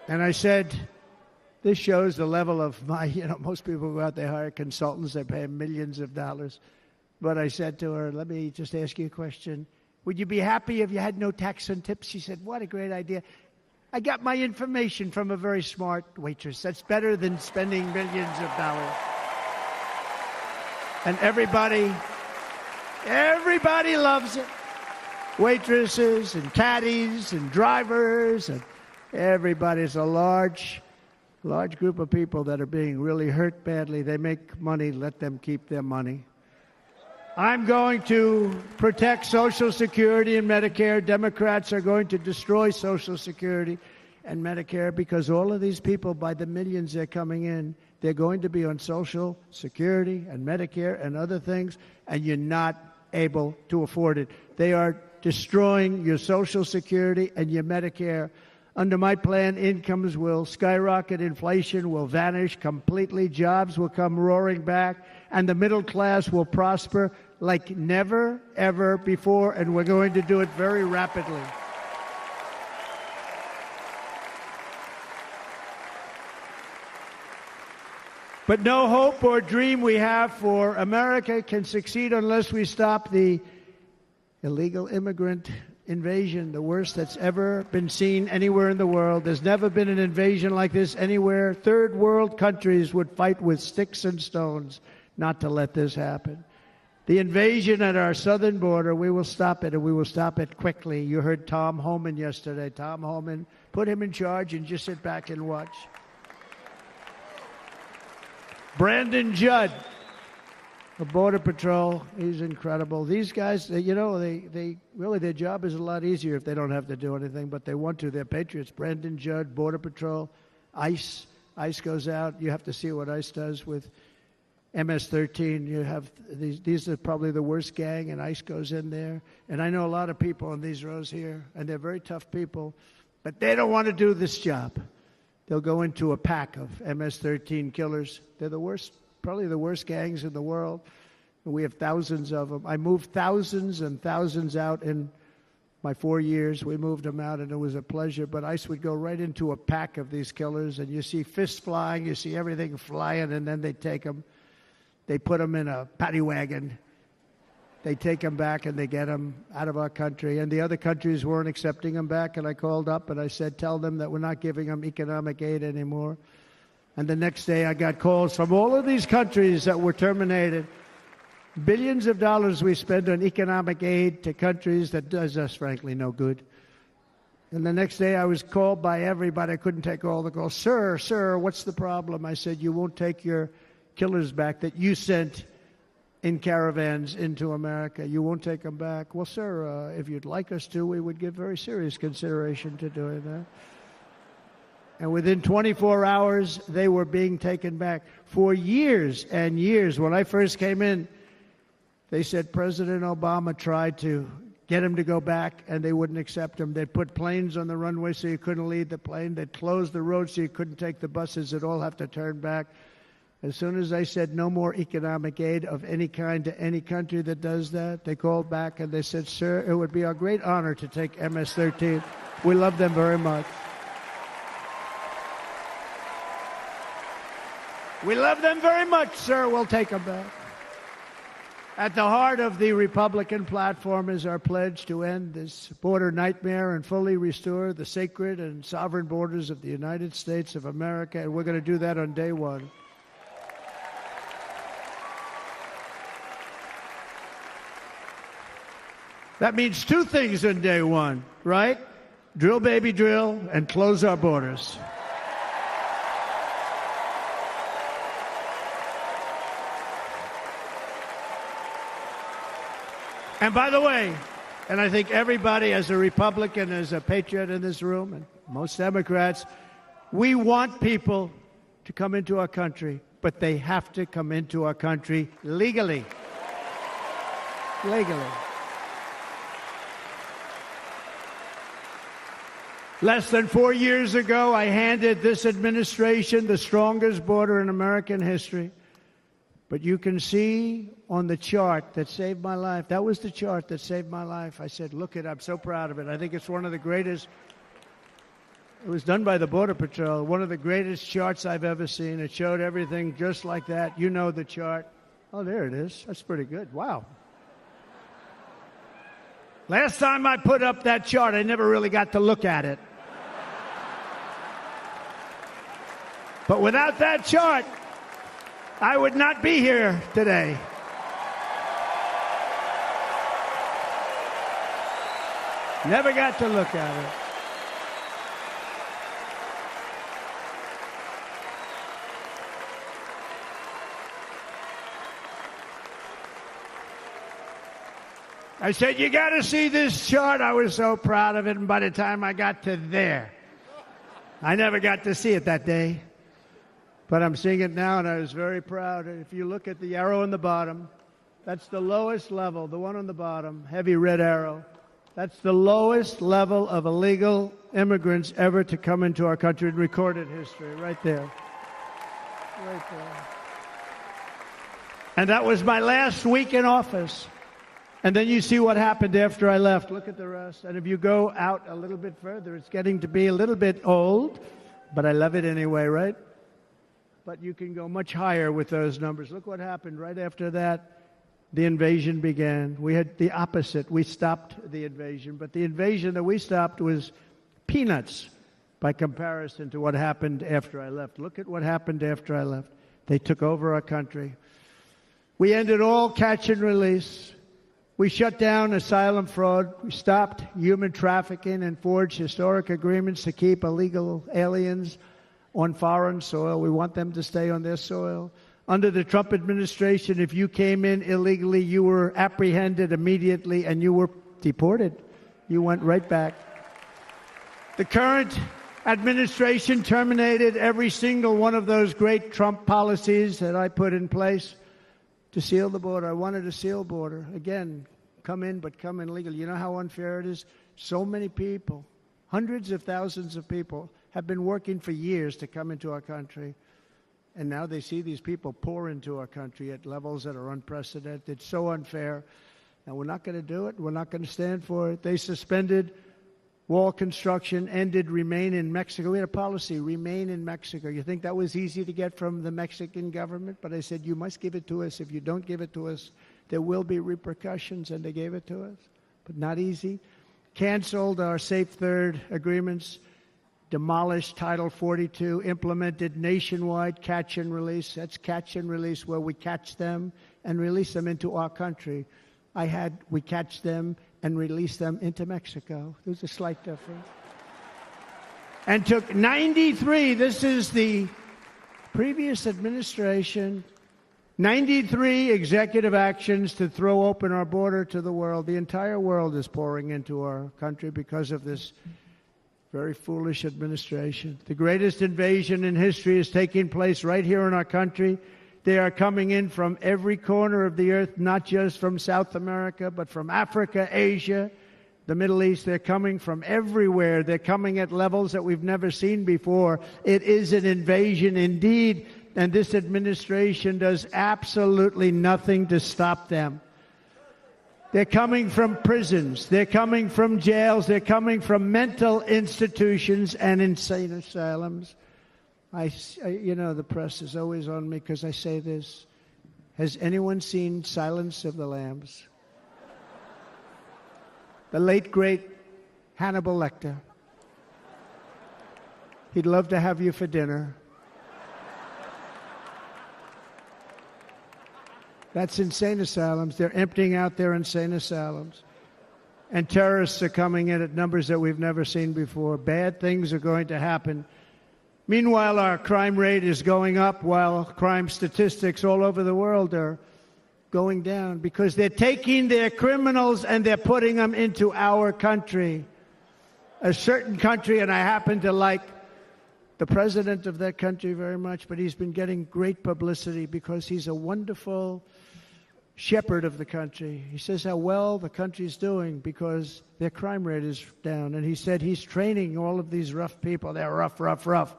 And I said, this shows the level of my, most people go out, they hire consultants, they pay them millions of dollars. But I said to her, let me just ask you a question. Would you be happy if you had no tax on tips? She said, what a great idea. I got my information from a very smart waitress. That's better than spending millions of dollars. And everybody loves it. Waitresses and caddies and drivers and everybody's a large group of people that are being really hurt badly. They make money, let them keep their money. I'm going to protect Social Security and Medicare. Democrats are going to destroy Social Security and Medicare, because all of these people, by the millions they're coming in, they're going to be on Social Security and Medicare and other things, and you're not able to afford it. They are destroying your Social Security and your Medicare. Under my plan, incomes will skyrocket, inflation will vanish completely, jobs will come roaring back, and the middle class will prosper like never, ever before, and we're going to do it very rapidly. But no hope or dream we have for America can succeed unless we stop the illegal immigrant invasion, the worst that's ever been seen anywhere in the world. There's never been an invasion like this anywhere. Third world countries would fight with sticks and stones not to let this happen. The invasion at our southern border, we will stop it, and we will stop it quickly. You heard Tom Homan yesterday. Tom Homan, put him in charge and just sit back and watch. Brandon Judd, the Border Patrol, he's incredible. These guys, they really, their job is a lot easier if they don't have to do anything, but they want to. They're patriots. Brandon Judd, Border Patrol, ICE. ICE goes out. You have to see what ICE does with MS-13. You have these are probably the worst gang, and ICE goes in there. And I know a lot of people in these rows here, and they're very tough people, but they don't want to do this job. They'll go into a pack of MS-13 killers. They're the worst, probably the worst gangs in the world. We have thousands of them. I moved thousands and thousands out in my 4 years. We moved them out, and it was a pleasure. But ICE would go right into a pack of these killers, and you see fists flying, you see everything flying, and then they take them. They put them in a paddy wagon. They take them back, and they get them out of our country. And the other countries weren't accepting them back, and I called up, and I said, tell them that we're not giving them economic aid anymore. And the next day, I got calls from all of these countries that were terminated. Billions of dollars we spend on economic aid to countries that does us, frankly, no good. And the next day, I was called by everybody. I couldn't take all the calls. Sir, what's the problem? I said, you won't take your killers back that you sent in caravans into America. You won't take them back. Well, sir, if you'd like us to, we would give very serious consideration to doing that. And within 24 hours, they were being taken back. For years and years, when I first came in, they said President Obama tried to get him to go back, and they wouldn't accept him. They'd put planes on the runway so you couldn't leave the plane. They'd close the road so you couldn't take the buses. They'd all have to turn back. As soon as I said no more economic aid of any kind to any country that does that, they called back and they said, sir, it would be our great honor to take MS-13. We love them very much. We love them very much, sir. We'll take them back. At the heart of the Republican platform is our pledge to end this border nightmare and fully restore the sacred and sovereign borders of the United States of America, and we're going to do that on day one. That means two things on day one, right? Drill, baby, drill, and close our borders. And by the way, and I think everybody as a Republican, as a patriot in this room, and most Democrats, we want people to come into our country, but they have to come into our country legally. Legally. Less than 4 years ago, I handed this administration the strongest border in American history. But you can see on the chart that saved my life, that was the chart that saved my life. I said, look it, I'm so proud of it. I think it's one of the greatest, it was done by the Border Patrol, one of the greatest charts I've ever seen. It showed everything just like that. You know the chart. Oh, there it is. That's pretty good. Wow. Last time I put up that chart, I never really got to look at it. But without that chart, I would not be here today. Never got to look at it. I said, you got to see this chart. I was so proud of it, and by the time I got to there, I never got to see it that day, but I'm seeing it now, and I was very proud. If you look at the arrow on the bottom, that's the lowest level, the one on the bottom, heavy red arrow. That's the lowest level of illegal immigrants ever to come into our country in recorded history, right there. Right there. And that was my last week in office. And then you see what happened after I left. Look at the rest. And if you go out a little bit further, it's getting to be a little bit old, but I love it anyway, right? But you can go much higher with those numbers. Look what happened right after that. The invasion began. We had the opposite. We stopped the invasion. But the invasion that we stopped was peanuts by comparison to what happened after I left. Look at what happened after I left. They took over our country. We ended all catch and release. We shut down asylum fraud. We stopped human trafficking and forged historic agreements to keep illegal aliens on foreign soil. We want them to stay on their soil. Under the Trump administration, if you came in illegally, you were apprehended immediately and you were deported. You went right back. The current administration terminated every single one of those great Trump policies that I put in place to seal the border. I wanted a sealed border. Again, come in, but come in legally. You know how unfair it is? So many people, hundreds of thousands of people, have been working for years to come into our country. And now they see these people pour into our country at levels that are unprecedented. It's so unfair. And we're not going to do it. We're not going to stand for it. They suspended wall construction, ended remain in Mexico. We had a policy, remain in Mexico. You think that was easy to get from the Mexican government? But I said, you must give it to us. If you don't give it to us, there will be repercussions. And they gave it to us. But not easy. Canceled our Safe Third agreements. Demolished Title 42, implemented nationwide catch and release. That's catch and release, where we catch them and release them into our country. We catch them and release them into Mexico. There's a slight difference. And took 93, this is the previous administration, 93 executive actions to throw open our border to the world. The entire world is pouring into our country because of this very foolish administration. The greatest invasion in history is taking place right here in our country. They are coming in from every corner of the earth, not just from South America, but from Africa, Asia, the Middle East. They're coming from everywhere. They're coming at levels that we've never seen before. It is an invasion indeed, and this administration does absolutely nothing to stop them. They're coming from prisons. They're coming from jails. They're coming from mental institutions and insane asylums. The press is always on me because I say this. Has anyone seen Silence of the Lambs? The late, great Hannibal Lecter. He'd love to have you for dinner. That's insane asylums. They're emptying out their insane asylums. And terrorists are coming in at numbers that we've never seen before. Bad things are going to happen. Meanwhile, our crime rate is going up, while crime statistics all over the world are going down, because they're taking their criminals and they're putting them into our country. A certain country, and I happen to like the president of that country very much, but he's been getting great publicity because he's a wonderful shepherd of the country. He says how well the country's doing because their crime rate is down. And he said he's training all of these rough people. They're rough.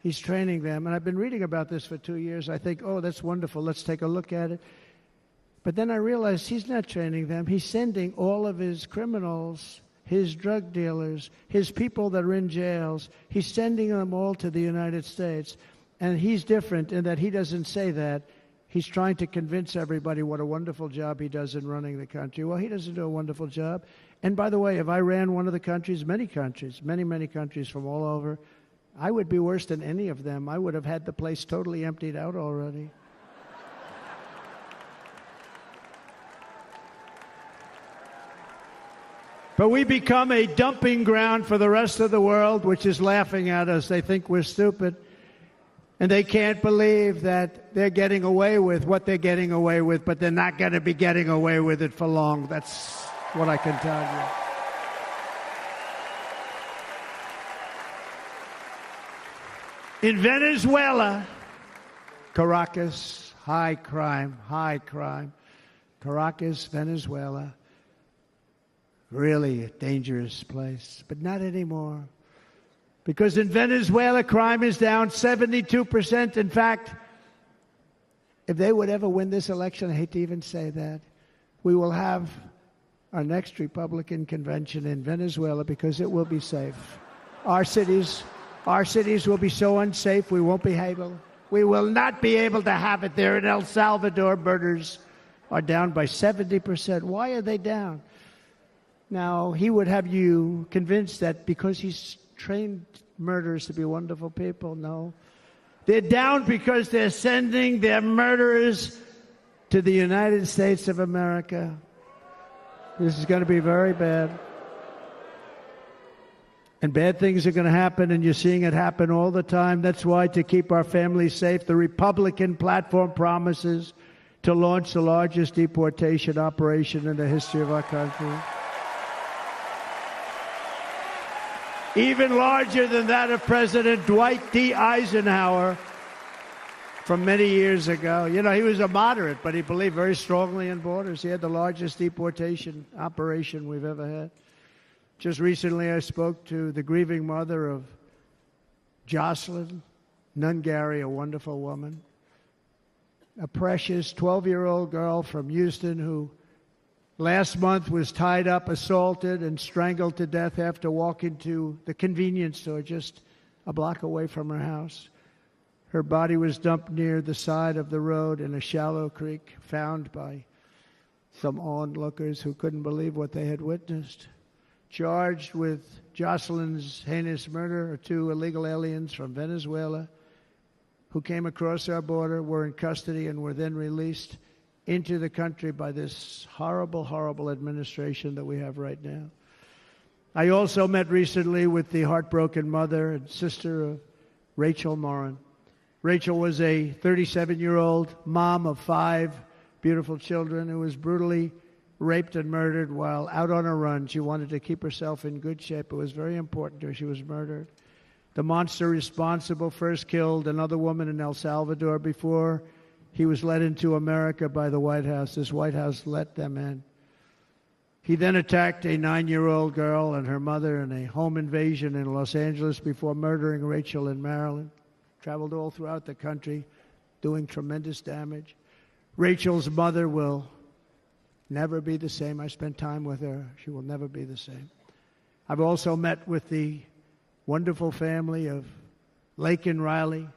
He's training them. And I've been reading about this for 2 years. I think, oh, that's wonderful. Let's take a look at it. But then I realized he's not training them. He's sending all of his criminals, his drug dealers, his people that are in jails, he's sending them all to the United States. And he's different in that he doesn't say that. He's trying to convince everybody what a wonderful job he does in running the country. Well, he doesn't do a wonderful job. And by the way, if I ran one of the countries, many countries from all over, I would be worse than any of them. I would have had the place totally emptied out already. But we become a dumping ground for the rest of the world, which is laughing at us. They think we're stupid. And they can't believe that they're getting away with what they're getting away with, but they're not going to be getting away with it for long. That's what I can tell you. In Venezuela, Caracas, high crime. Caracas, Venezuela, really a dangerous place, but not anymore. Because in Venezuela, crime is down 72%. In fact, if they would ever win this election, I hate to even say that, we will have our next Republican convention in Venezuela because it will be safe. Our cities will be so unsafe, we won't be able. We will not be able to have it there. In El Salvador, murders are down by 70%. Why are they down? Now, he would have you convinced that because he's trained murderers to be wonderful people. No. They're down because they're sending their murderers to the United States of America. This is going to be very bad. And bad things are going to happen, and you're seeing it happen all the time. That's why, to keep our families safe, the Republican platform promises to launch the largest deportation operation in the history of our country. Even larger than that of President Dwight D. Eisenhower from many years ago. You know, he was a moderate, but he believed very strongly in borders. He had the largest deportation operation we've ever had. Just recently, I spoke to the grieving mother of Jocelyn Nungary, a wonderful woman, a precious 12-year-old girl from Houston who last month was tied up, assaulted, and strangled to death after walking to the convenience store just a block away from her house. Her body was dumped near the side of the road in a shallow creek, found by some onlookers who couldn't believe what they had witnessed. Charged with Jocelyn's heinous murder are 2 illegal aliens from Venezuela who came across our border, were in custody, and were then released into the country by this horrible, horrible administration that we have right now. I also met recently with the heartbroken mother and sister of Rachel Morin. Rachel was a 37-year-old mom of 5 beautiful children who was brutally raped and murdered while out on a run. She wanted to keep herself in good shape. It was very important to her. She was murdered. The monster responsible first killed another woman in El Salvador before he was led into America by the White House. This White House let them in. He then attacked a 9-year-old girl and her mother in a home invasion in Los Angeles before murdering Rachel in Maryland. Traveled all throughout the country, doing tremendous damage. Rachel's mother will never be the same. I spent time with her. She will never be the same. I've also met with the wonderful family of Laken Riley,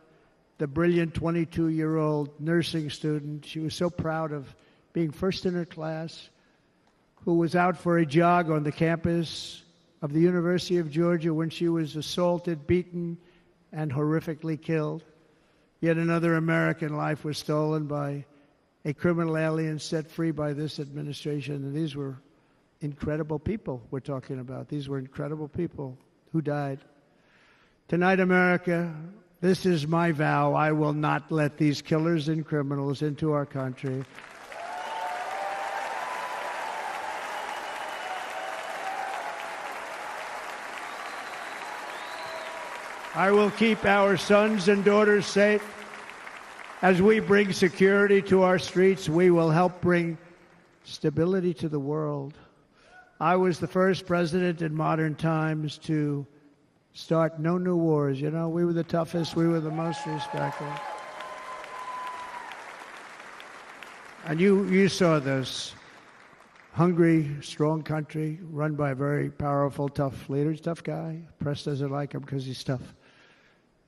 the brilliant 22-year-old nursing student. She was so proud of being first in her class, who was out for a jog on the campus of the University of Georgia when she was assaulted, beaten, and horrifically killed. Yet another American life was stolen by a criminal alien set free by this administration. And these were incredible people we're talking about. These were incredible people who died. Tonight, America, this is my vow. I will not let these killers and criminals into our country. I will keep our sons and daughters safe. As we bring security to our streets, we will help bring stability to the world. I was the first president in modern times to start no new wars. You know, we were the toughest. We were the most respected. And you saw this. Hungry, strong country, run by a very powerful, tough leader. He's a tough guy. Press doesn't like him because he's tough.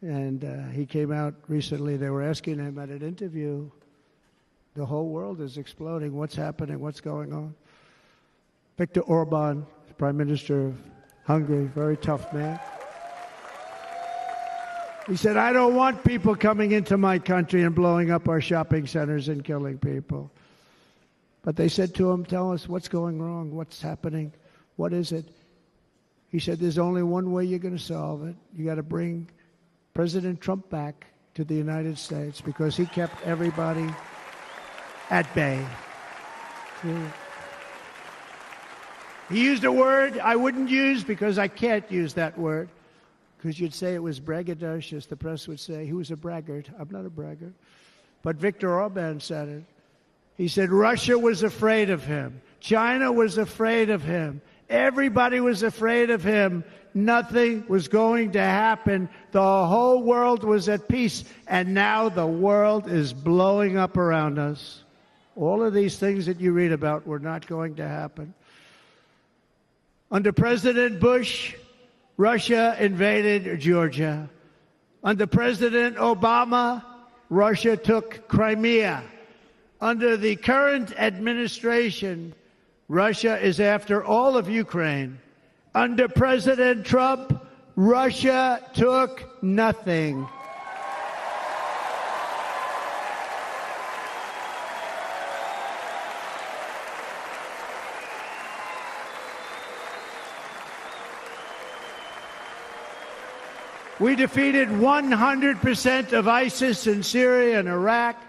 And he came out recently. They were asking him at an interview, the whole world is exploding. What's happening? What's going on? Viktor Orban, Prime Minister of Hungary, very tough man. He said, I don't want people coming into my country and blowing up our shopping centers and killing people. But they said to him, tell us what's going wrong, what's happening, what is it? He said, there's only one way you're going to solve it. You got to bring President Trump back to the United States because he kept everybody at bay. He used a word I wouldn't use because I can't use that word. because you'd say it was braggadocious. The press would say he was a braggart. I'm not a braggart. But Viktor Orban said it. He said Russia was afraid of him. China was afraid of him. Everybody was afraid of him. Nothing was going to happen. The whole world was at peace. And now the world is blowing up around us. All of these things that you read about were not going to happen. Under President Bush, Russia invaded Georgia. Under President Obama, Russia took Crimea. Under the current administration, Russia is after all of Ukraine. Under President Trump, Russia took nothing. We defeated 100% of ISIS in Syria and Iraq,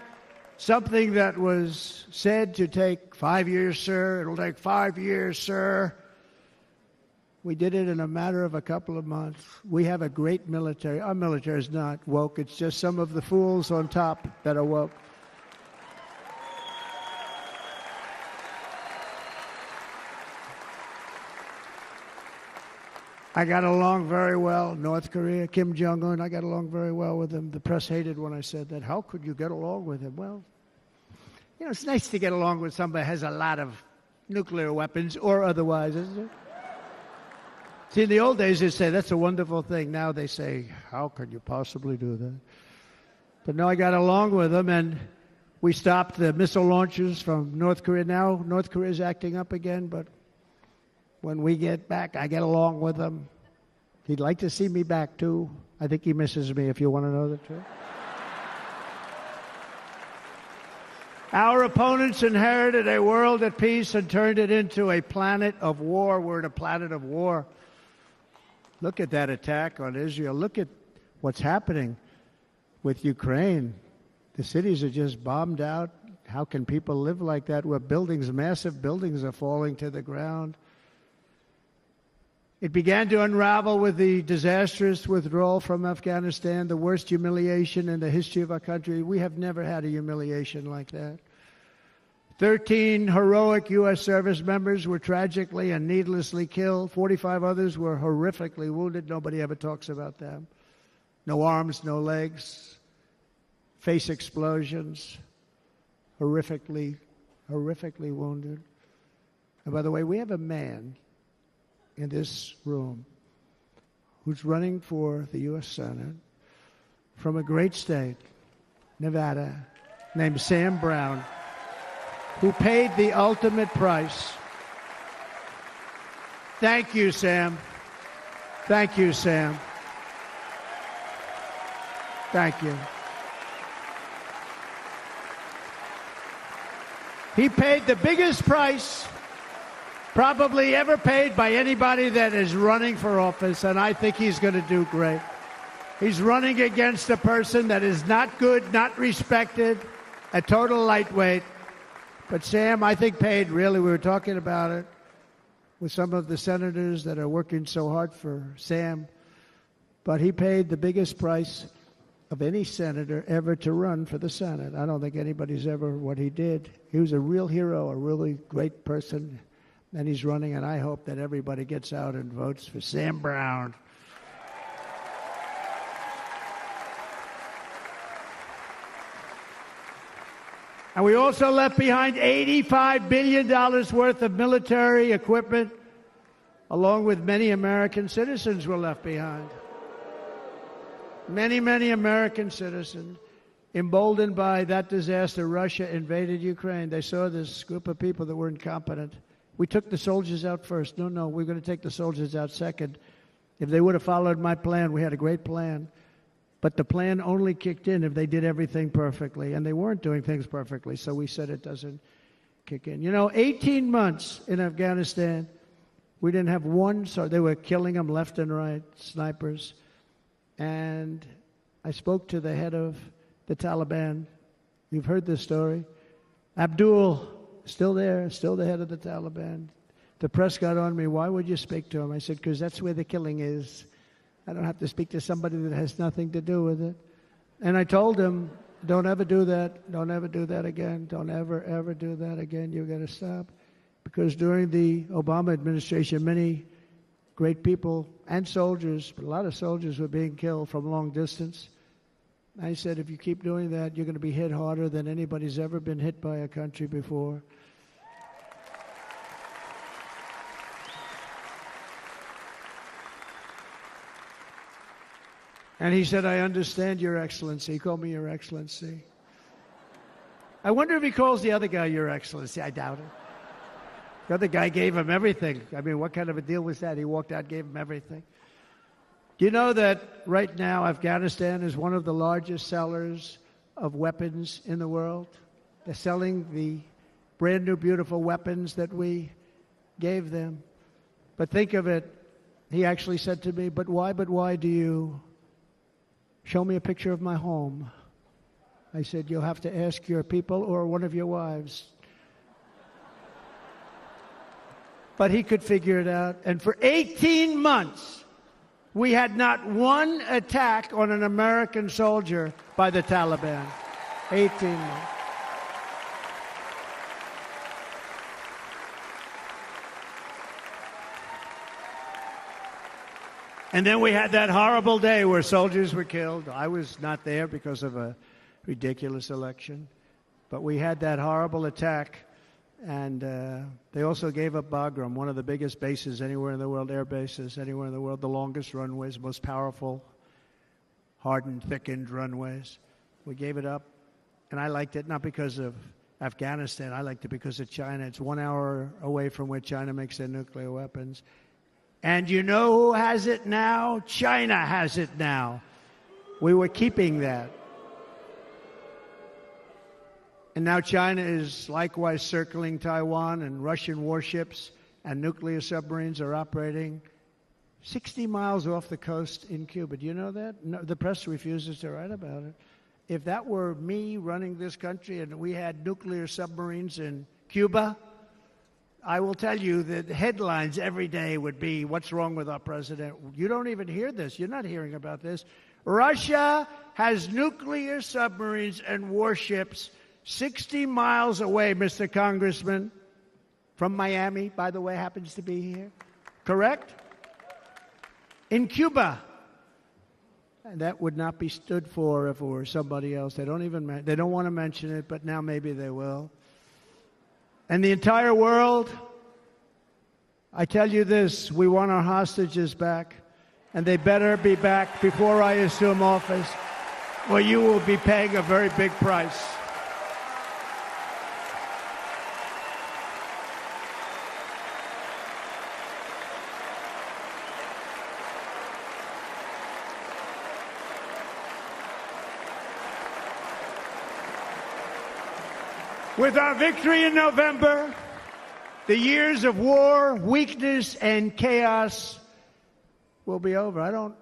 something that was said to take 5 years, sir. It'll take 5 years, sir. We did it in a matter of a couple of months. We have a great military. Our military is not woke. It's just some of the fools on top that are woke. I got along very well. North Korea, Kim Jong-un, I got along very well with him. The press hated when I said that. How could you get along with him? Well, you know, it's nice to get along with somebody who has a lot of nuclear weapons or otherwise, isn't it? See, in the old days, they'd say, that's a wonderful thing. Now they say, how could you possibly do that? But no, I got along with him, and we stopped the missile launches from North Korea. Now North Korea is acting up again, but when we get back, I get along with him. He'd like to see me back, too. I think he misses me, if you want to know the truth. Our opponents inherited a world at peace and turned it into a planet of war. We're in a planet of war. Look at that attack on Israel. Look at what's happening with Ukraine. The cities are just bombed out. How can people live like that where buildings, massive buildings, are falling to the ground? It began to unravel with the disastrous withdrawal from Afghanistan, the worst humiliation in the history of our country. We have never had a humiliation like that. 13 heroic U.S. service members were tragically and needlessly killed. 45 others were horrifically wounded. Nobody ever talks about them. No arms, no legs, face explosions, horrifically wounded. And by the way, we have a man in this room who's running for the U.S. Senate from a great state, Nevada, named Sam Brown, who paid the ultimate price. Thank you, Sam. Thank you, Sam. Thank you. He paid the biggest price probably ever paid by anybody that is running for office, and I think he's going to do great. He's running against a person that is not good, not respected, a total lightweight. But Sam, I think, paid, really, we were talking about it with some of the senators that are working so hard for Sam, but he paid the biggest price of any senator ever to run for the Senate. I don't think anybody's ever what he did. He was a real hero, a really great person. And he's running, and I hope that everybody gets out and votes for Sam Brown. And we also left behind $85 billion worth of military equipment, along with many American citizens were left behind. Many, many American citizens, emboldened by that disaster. Russia invaded Ukraine. They saw this group of people that were incompetent. We took the soldiers out first. No, we're going to take the soldiers out second. If they would have followed my plan, we had a great plan. But the plan only kicked in if they did everything perfectly. And they weren't doing things perfectly, so we said it doesn't kick in. You know, 18 months in Afghanistan, we didn't have one, so they were killing them left and right, snipers. And I spoke to the head of the Taliban. You've heard this story. Abdul, still there, still the head of the Taliban. The press got on me, why would you speak to him? I said, because that's where the killing is. I don't have to speak to somebody that has nothing to do with it. And I told him, don't ever do that. Don't ever do that again. Don't ever, ever do that again. You've got to stop. Because during the Obama administration, many great people and soldiers, but a lot of soldiers were being killed from long distance. I said, if you keep doing that, you're going to be hit harder than anybody's ever been hit by a country before. And he said, I understand, Your Excellency. He called me Your Excellency. I wonder if he calls the other guy Your Excellency. I doubt it. The other guy gave him everything. I mean, what kind of a deal was that? He walked out, gave him everything. Do you know that right now Afghanistan is one of the largest sellers of weapons in the world? They're selling the brand new, beautiful weapons that we gave them. But think of it. He actually said to me, but why do you show me a picture of my home? I said, you'll have to ask your people or one of your wives. But he could figure it out. And for 18 months, we had not one attack on an American soldier by the Taliban. 18 months. And then we had that horrible day where soldiers were killed. I was not there because of a ridiculous election. But we had that horrible attack. And they also gave up Bagram, one of the biggest bases anywhere in the world, air bases anywhere in the world, the longest runways, most powerful, hardened, thickened runways. We gave it up. And I liked it not because of Afghanistan. I liked it because of China. It's 1 hour away from where China makes their nuclear weapons. And you know who has it now? China has it now. We were keeping that. And now China is likewise circling Taiwan, and Russian warships and nuclear submarines are operating 60 miles off the coast in Cuba. Do you know that? No, the press refuses to write about it. If that were me running this country and we had nuclear submarines in Cuba, I will tell you that headlines every day would be, what's wrong with our president? You don't even hear this. You're not hearing about this. Russia has nuclear submarines and warships 60 miles away, Mr. Congressman, from Miami, by the way, happens to be here. Correct? In Cuba. And that would not be stood for if it were somebody else. They don't want to mention it, but now maybe they will. And the entire world, I tell you this, we want our hostages back, and they better be back before I assume office, or you will be paying a very big price. With our victory in November, the years of war, weakness, and chaos will be over. I don't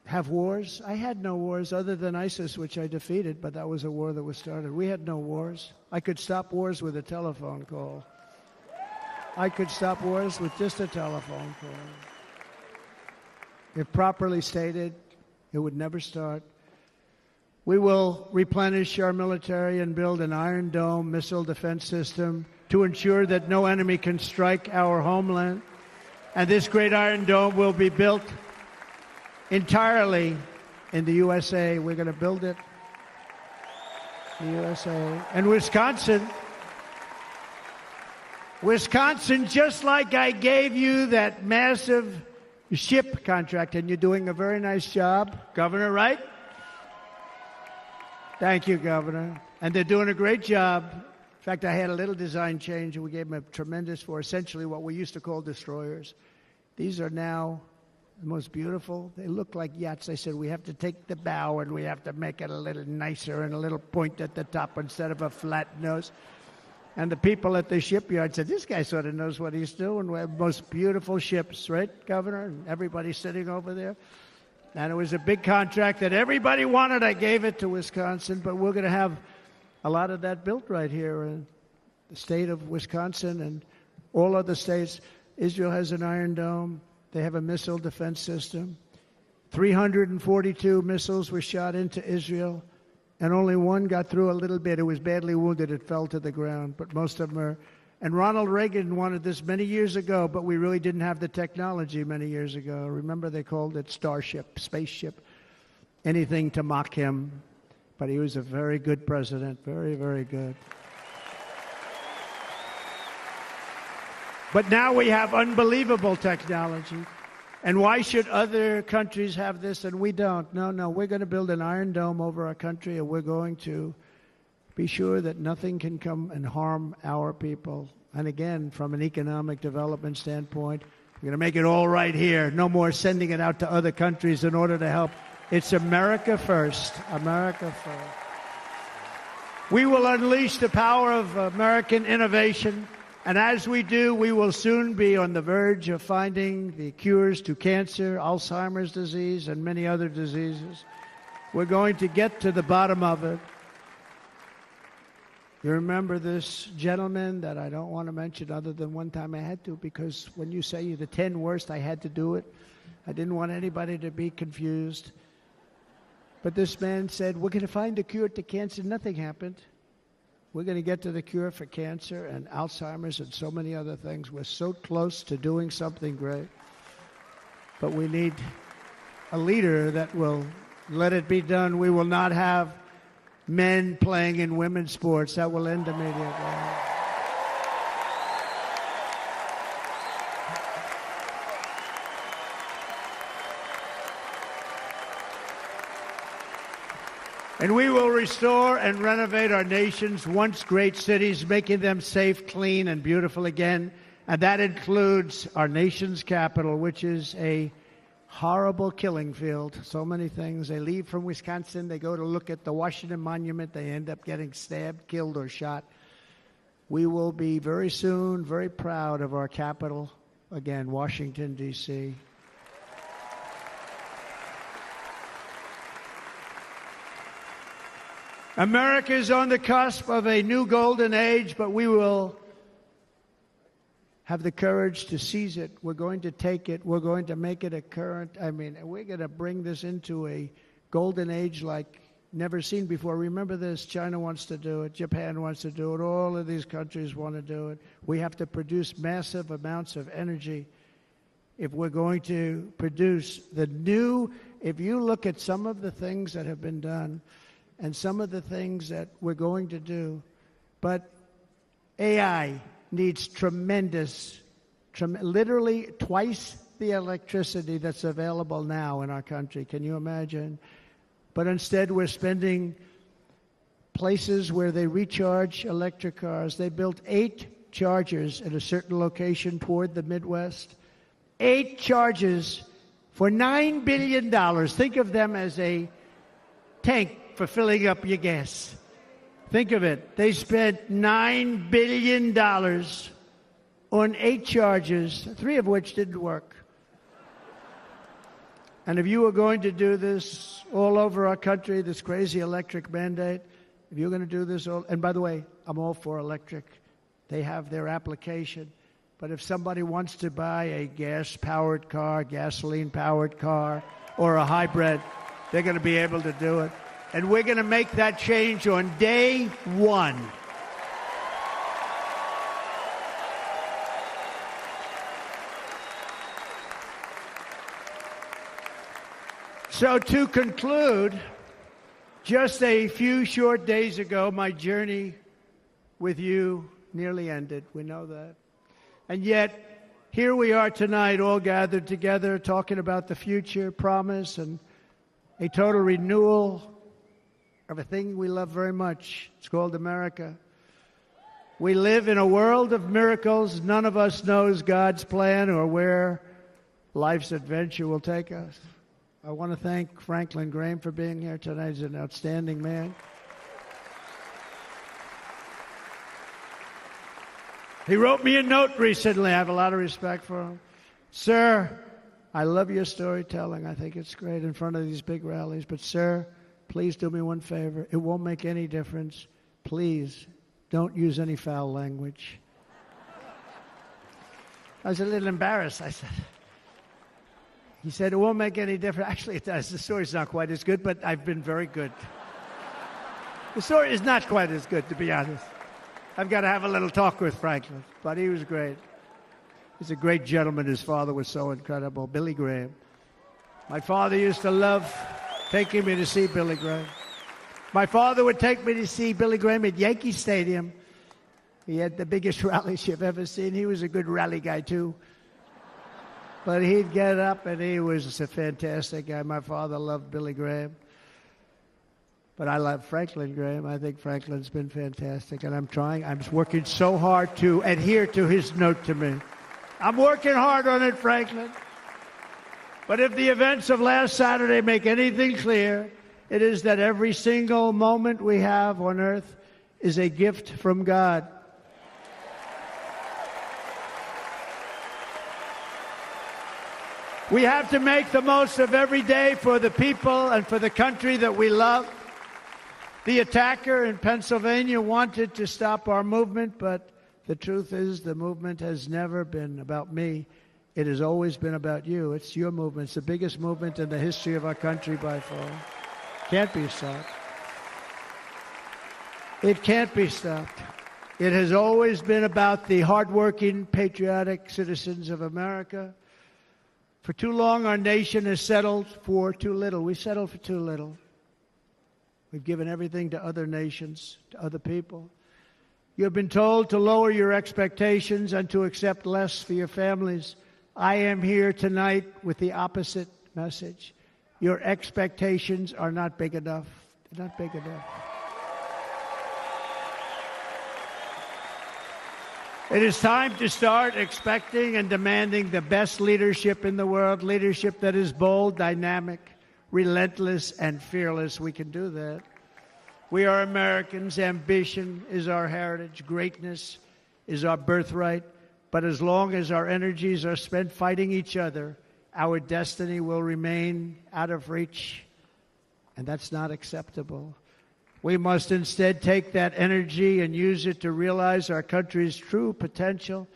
have wars. I had no wars other than ISIS, which I defeated, but that was a war that was started. We had no wars. I could stop wars with a telephone call. I could stop wars with just a telephone call. If properly stated, it would never start. We will replenish our military and build an Iron Dome missile defense system to ensure that no enemy can strike our homeland. And this great Iron Dome will be built entirely in the USA. We're going to build it in the USA. And Wisconsin, just like I gave you that massive ship contract, and you're doing a very nice job, Governor, right? Thank you, Governor. And they're doing a great job. In fact, I had a little design change, and we gave them a tremendous for essentially what we used to call destroyers. These are now the most beautiful. They look like yachts. I said, we have to take the bow, and we have to make it a little nicer and a little point at the top instead of a flat nose. And the people at the shipyard said, this guy sort of knows what he's doing. We have the most beautiful ships, right, Governor? And everybody's sitting over there. And it was a big contract that everybody wanted. I gave it to Wisconsin, but we're going to have a lot of that built right here in the state of Wisconsin and all other states. Israel has an Iron Dome. They have a missile defense system. 342 missiles were shot into Israel, and only one got through a little bit. It was badly wounded. It fell to the ground, but most of them are. And Ronald Reagan wanted this many years ago, but we really didn't have the technology many years ago. Remember, they called it Starship, spaceship, anything to mock him. But he was a very good president, very, very good. But now we have unbelievable technology. And why should other countries have this and we don't? No, we're going to build an iron dome over our country, and we're going to be sure that nothing can come and harm our people. And again, from an economic development standpoint, we're going to make it all right here. No more sending it out to other countries in order to help. It's America first. America first. We will unleash the power of American innovation. And as we do, we will soon be on the verge of finding the cures to cancer, Alzheimer's disease, and many other diseases. We're going to get to the bottom of it. You remember this gentleman that I don't want to mention other than one time I had to, because when you say the 10 worst, I had to do it. I didn't want anybody to be confused. But this man said, we're going to find a cure to cancer. Nothing happened. We're going to get to the cure for cancer and Alzheimer's and so many other things. We're so close to doing something great. But we need a leader that will let it be done. We will not have men playing in women's sports. That will end immediately. And we will restore and renovate our nation's once great cities, making them safe, clean, and beautiful again. And that includes our nation's capital, which is a horrible killing field. So many things. They leave from Wisconsin. They go to look at the Washington Monument. They end up getting stabbed, killed, or shot. We will be very soon very proud of our capital, again, Washington, D.C. America is on the cusp of a new golden age, but we will have the courage to seize it. We're going to take it. We're going to make it a current. We're going to bring this into a golden age like never seen before. Remember this, China wants to do it. Japan wants to do it. All of these countries want to do it. We have to produce massive amounts of energy if we're going to produce the new. If you look at some of the things that have been done, and some of the things that we're going to do. But AI needs literally twice the electricity that's available now in our country. Can you imagine? But instead, we're spending places where they recharge electric cars. They built 8 chargers at a certain location toward the Midwest. 8 chargers for $9 billion. Think of them as a tank for filling up your gas. Think of it. They spent $9 billion on 8 chargers, 3 of which didn't work. And if you were going to do this all over our country, this crazy electric mandate, if you're going to do this all, and by the way, I'm all for electric. They have their application. But if somebody wants to buy a gas-powered car, gasoline-powered car, or a hybrid, they're going to be able to do it. And we're going to make that change on day 1. So to conclude, just a few short days ago, my journey with you nearly ended. We know that. And yet, here we are tonight, all gathered together, talking about the future, promise, and a total renewal of a thing we love very much. It's called America. We live in a world of miracles. None of us knows God's plan or where life's adventure will take us. I want to thank Franklin Graham for being here tonight. He's an outstanding man. He wrote me a note recently. I have a lot of respect for him. Sir, I love your storytelling. I think it's great in front of these big rallies. But, sir, please do me one favor. It won't make any difference. Please don't use any foul language. I was a little embarrassed. I said, He said, it won't make any difference. Actually, it does. The story's not quite as good, but I've been very good. The story is not quite as good, to be honest. I've got to have a little talk with Franklin, but he was great. He's a great gentleman. His father was so incredible, Billy Graham. My father used to love taking me to see Billy Graham. My father would take me to see Billy Graham at Yankee Stadium. He had the biggest rallies you've ever seen. He was a good rally guy, too. But he'd get up, and he was a fantastic guy. My father loved Billy Graham. But I love Franklin Graham. I think Franklin's been fantastic, and I'm working so hard to adhere to his note to me. I'm working hard on it, Franklin. But if the events of last Saturday make anything clear, it is that every single moment we have on earth is a gift from God. We have to make the most of every day for the people and for the country that we love. The attacker in Pennsylvania wanted to stop our movement, but the truth is the movement has never been about me. It has always been about you. It's your movement. It's the biggest movement in the history of our country by far. Can't be stopped. It can't be stopped. It has always been about the hardworking, patriotic citizens of America. For too long, our nation has settled for too little. We settled for too little. We've given everything to other nations, to other people. You have been told to lower your expectations and to accept less for your families. I am here tonight with the opposite message. Your expectations are not big enough. They're not big enough. It is time to start expecting and demanding the best leadership in the world, leadership that is bold, dynamic, relentless, and fearless. We can do that. We are Americans. Ambition is our heritage. Greatness is our birthright. But as long as our energies are spent fighting each other, our destiny will remain out of reach, and that's not acceptable. We must instead take that energy and use it to realize our country's true potential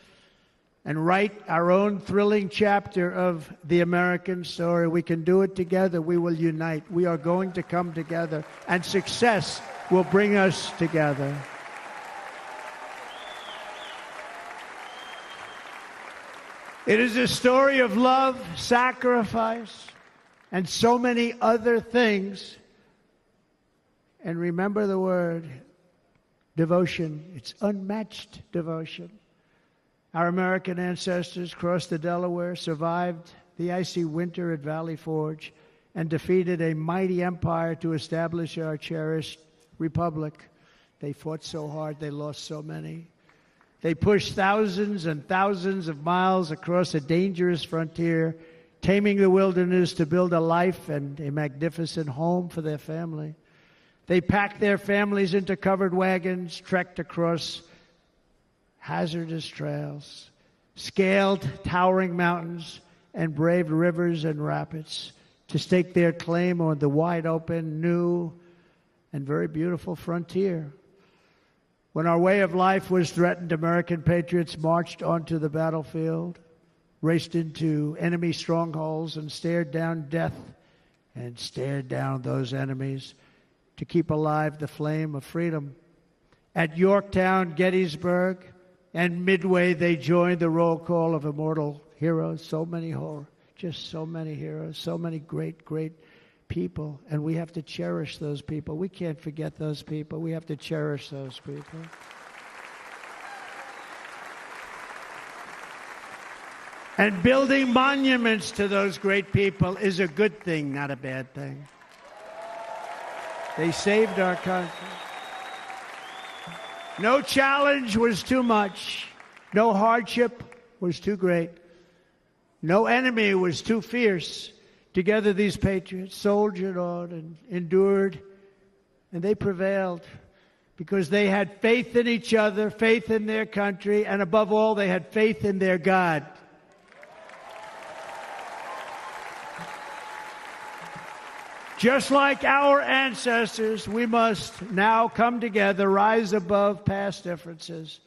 and write our own thrilling chapter of the American story. We can do it together. We will unite. We are going to come together, and success will bring us together. It is a story of love, sacrifice, and so many other things. And remember the word, devotion. It's unmatched devotion. Our American ancestors crossed the Delaware, survived the icy winter at Valley Forge, and defeated a mighty empire to establish our cherished republic. They fought so hard, they lost so many. They pushed thousands and thousands of miles across a dangerous frontier, taming the wilderness to build a life and a magnificent home for their family. They packed their families into covered wagons, trekked across hazardous trails, scaled towering mountains, and braved rivers and rapids to stake their claim on the wide-open, new, and very beautiful frontier. When our way of life was threatened, American patriots marched onto the battlefield, raced into enemy strongholds, and stared down death and stared down those enemies to keep alive the flame of freedom. At Yorktown, Gettysburg, and Midway, they joined the roll call of immortal heroes. So many just so many heroes, so many great, great people. And we have to cherish those people. We can't forget those people. We have to cherish those people. And building monuments to those great people is a good thing, not a bad thing. They saved our country. No challenge was too much. No hardship was too great. No enemy was too fierce. Together these patriots soldiered on and endured, and they prevailed because they had faith in each other, faith in their country, and above all, they had faith in their God. Just like our ancestors, we must now come together, rise above past differences,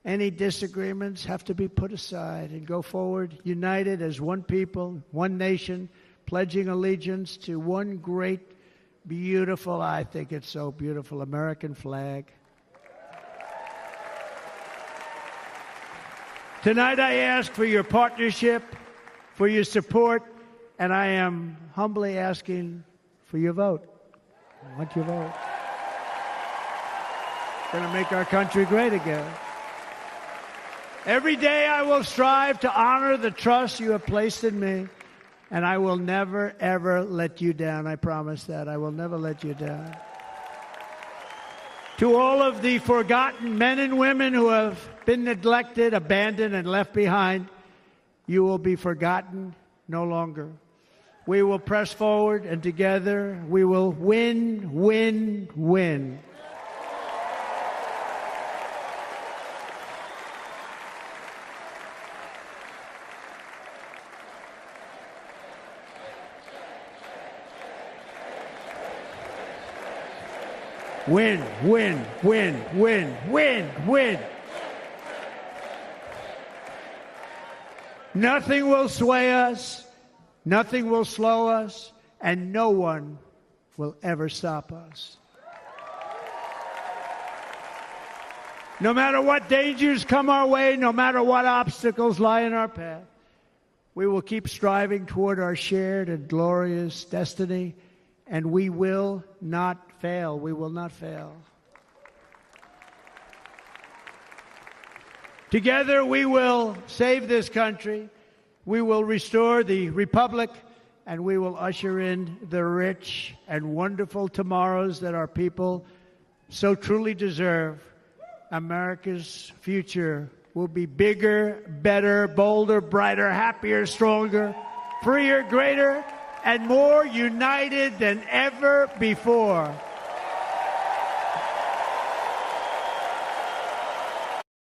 Any disagreements have to be put aside and go forward, united as one people, one nation, pledging allegiance to one great, beautiful, I think it's so beautiful, American flag. Tonight I ask for your partnership, for your support, and I am humbly asking for your vote. I want your vote. It's going to make our country great again. Every day I will strive to honor the trust you have placed in me, and I will never, ever let you down. I promise that. I will never let you down. To all of the forgotten men and women who have been neglected, abandoned, and left behind, you will be forgotten no longer. We will press forward, and together we will win, win, win. Win, win, win, win, win, win. Nothing will sway us, nothing will slow us, and no one will ever stop us. No matter what dangers come our way, no matter what obstacles lie in our path, we will keep striving toward our shared and glorious destiny, and we will not fail. We will not fail. Together we will save this country, we will restore the republic, and we will usher in the rich and wonderful tomorrows that our people so truly deserve. America's future will be bigger, better, bolder, brighter, happier, stronger, freer, greater, and more united than ever before.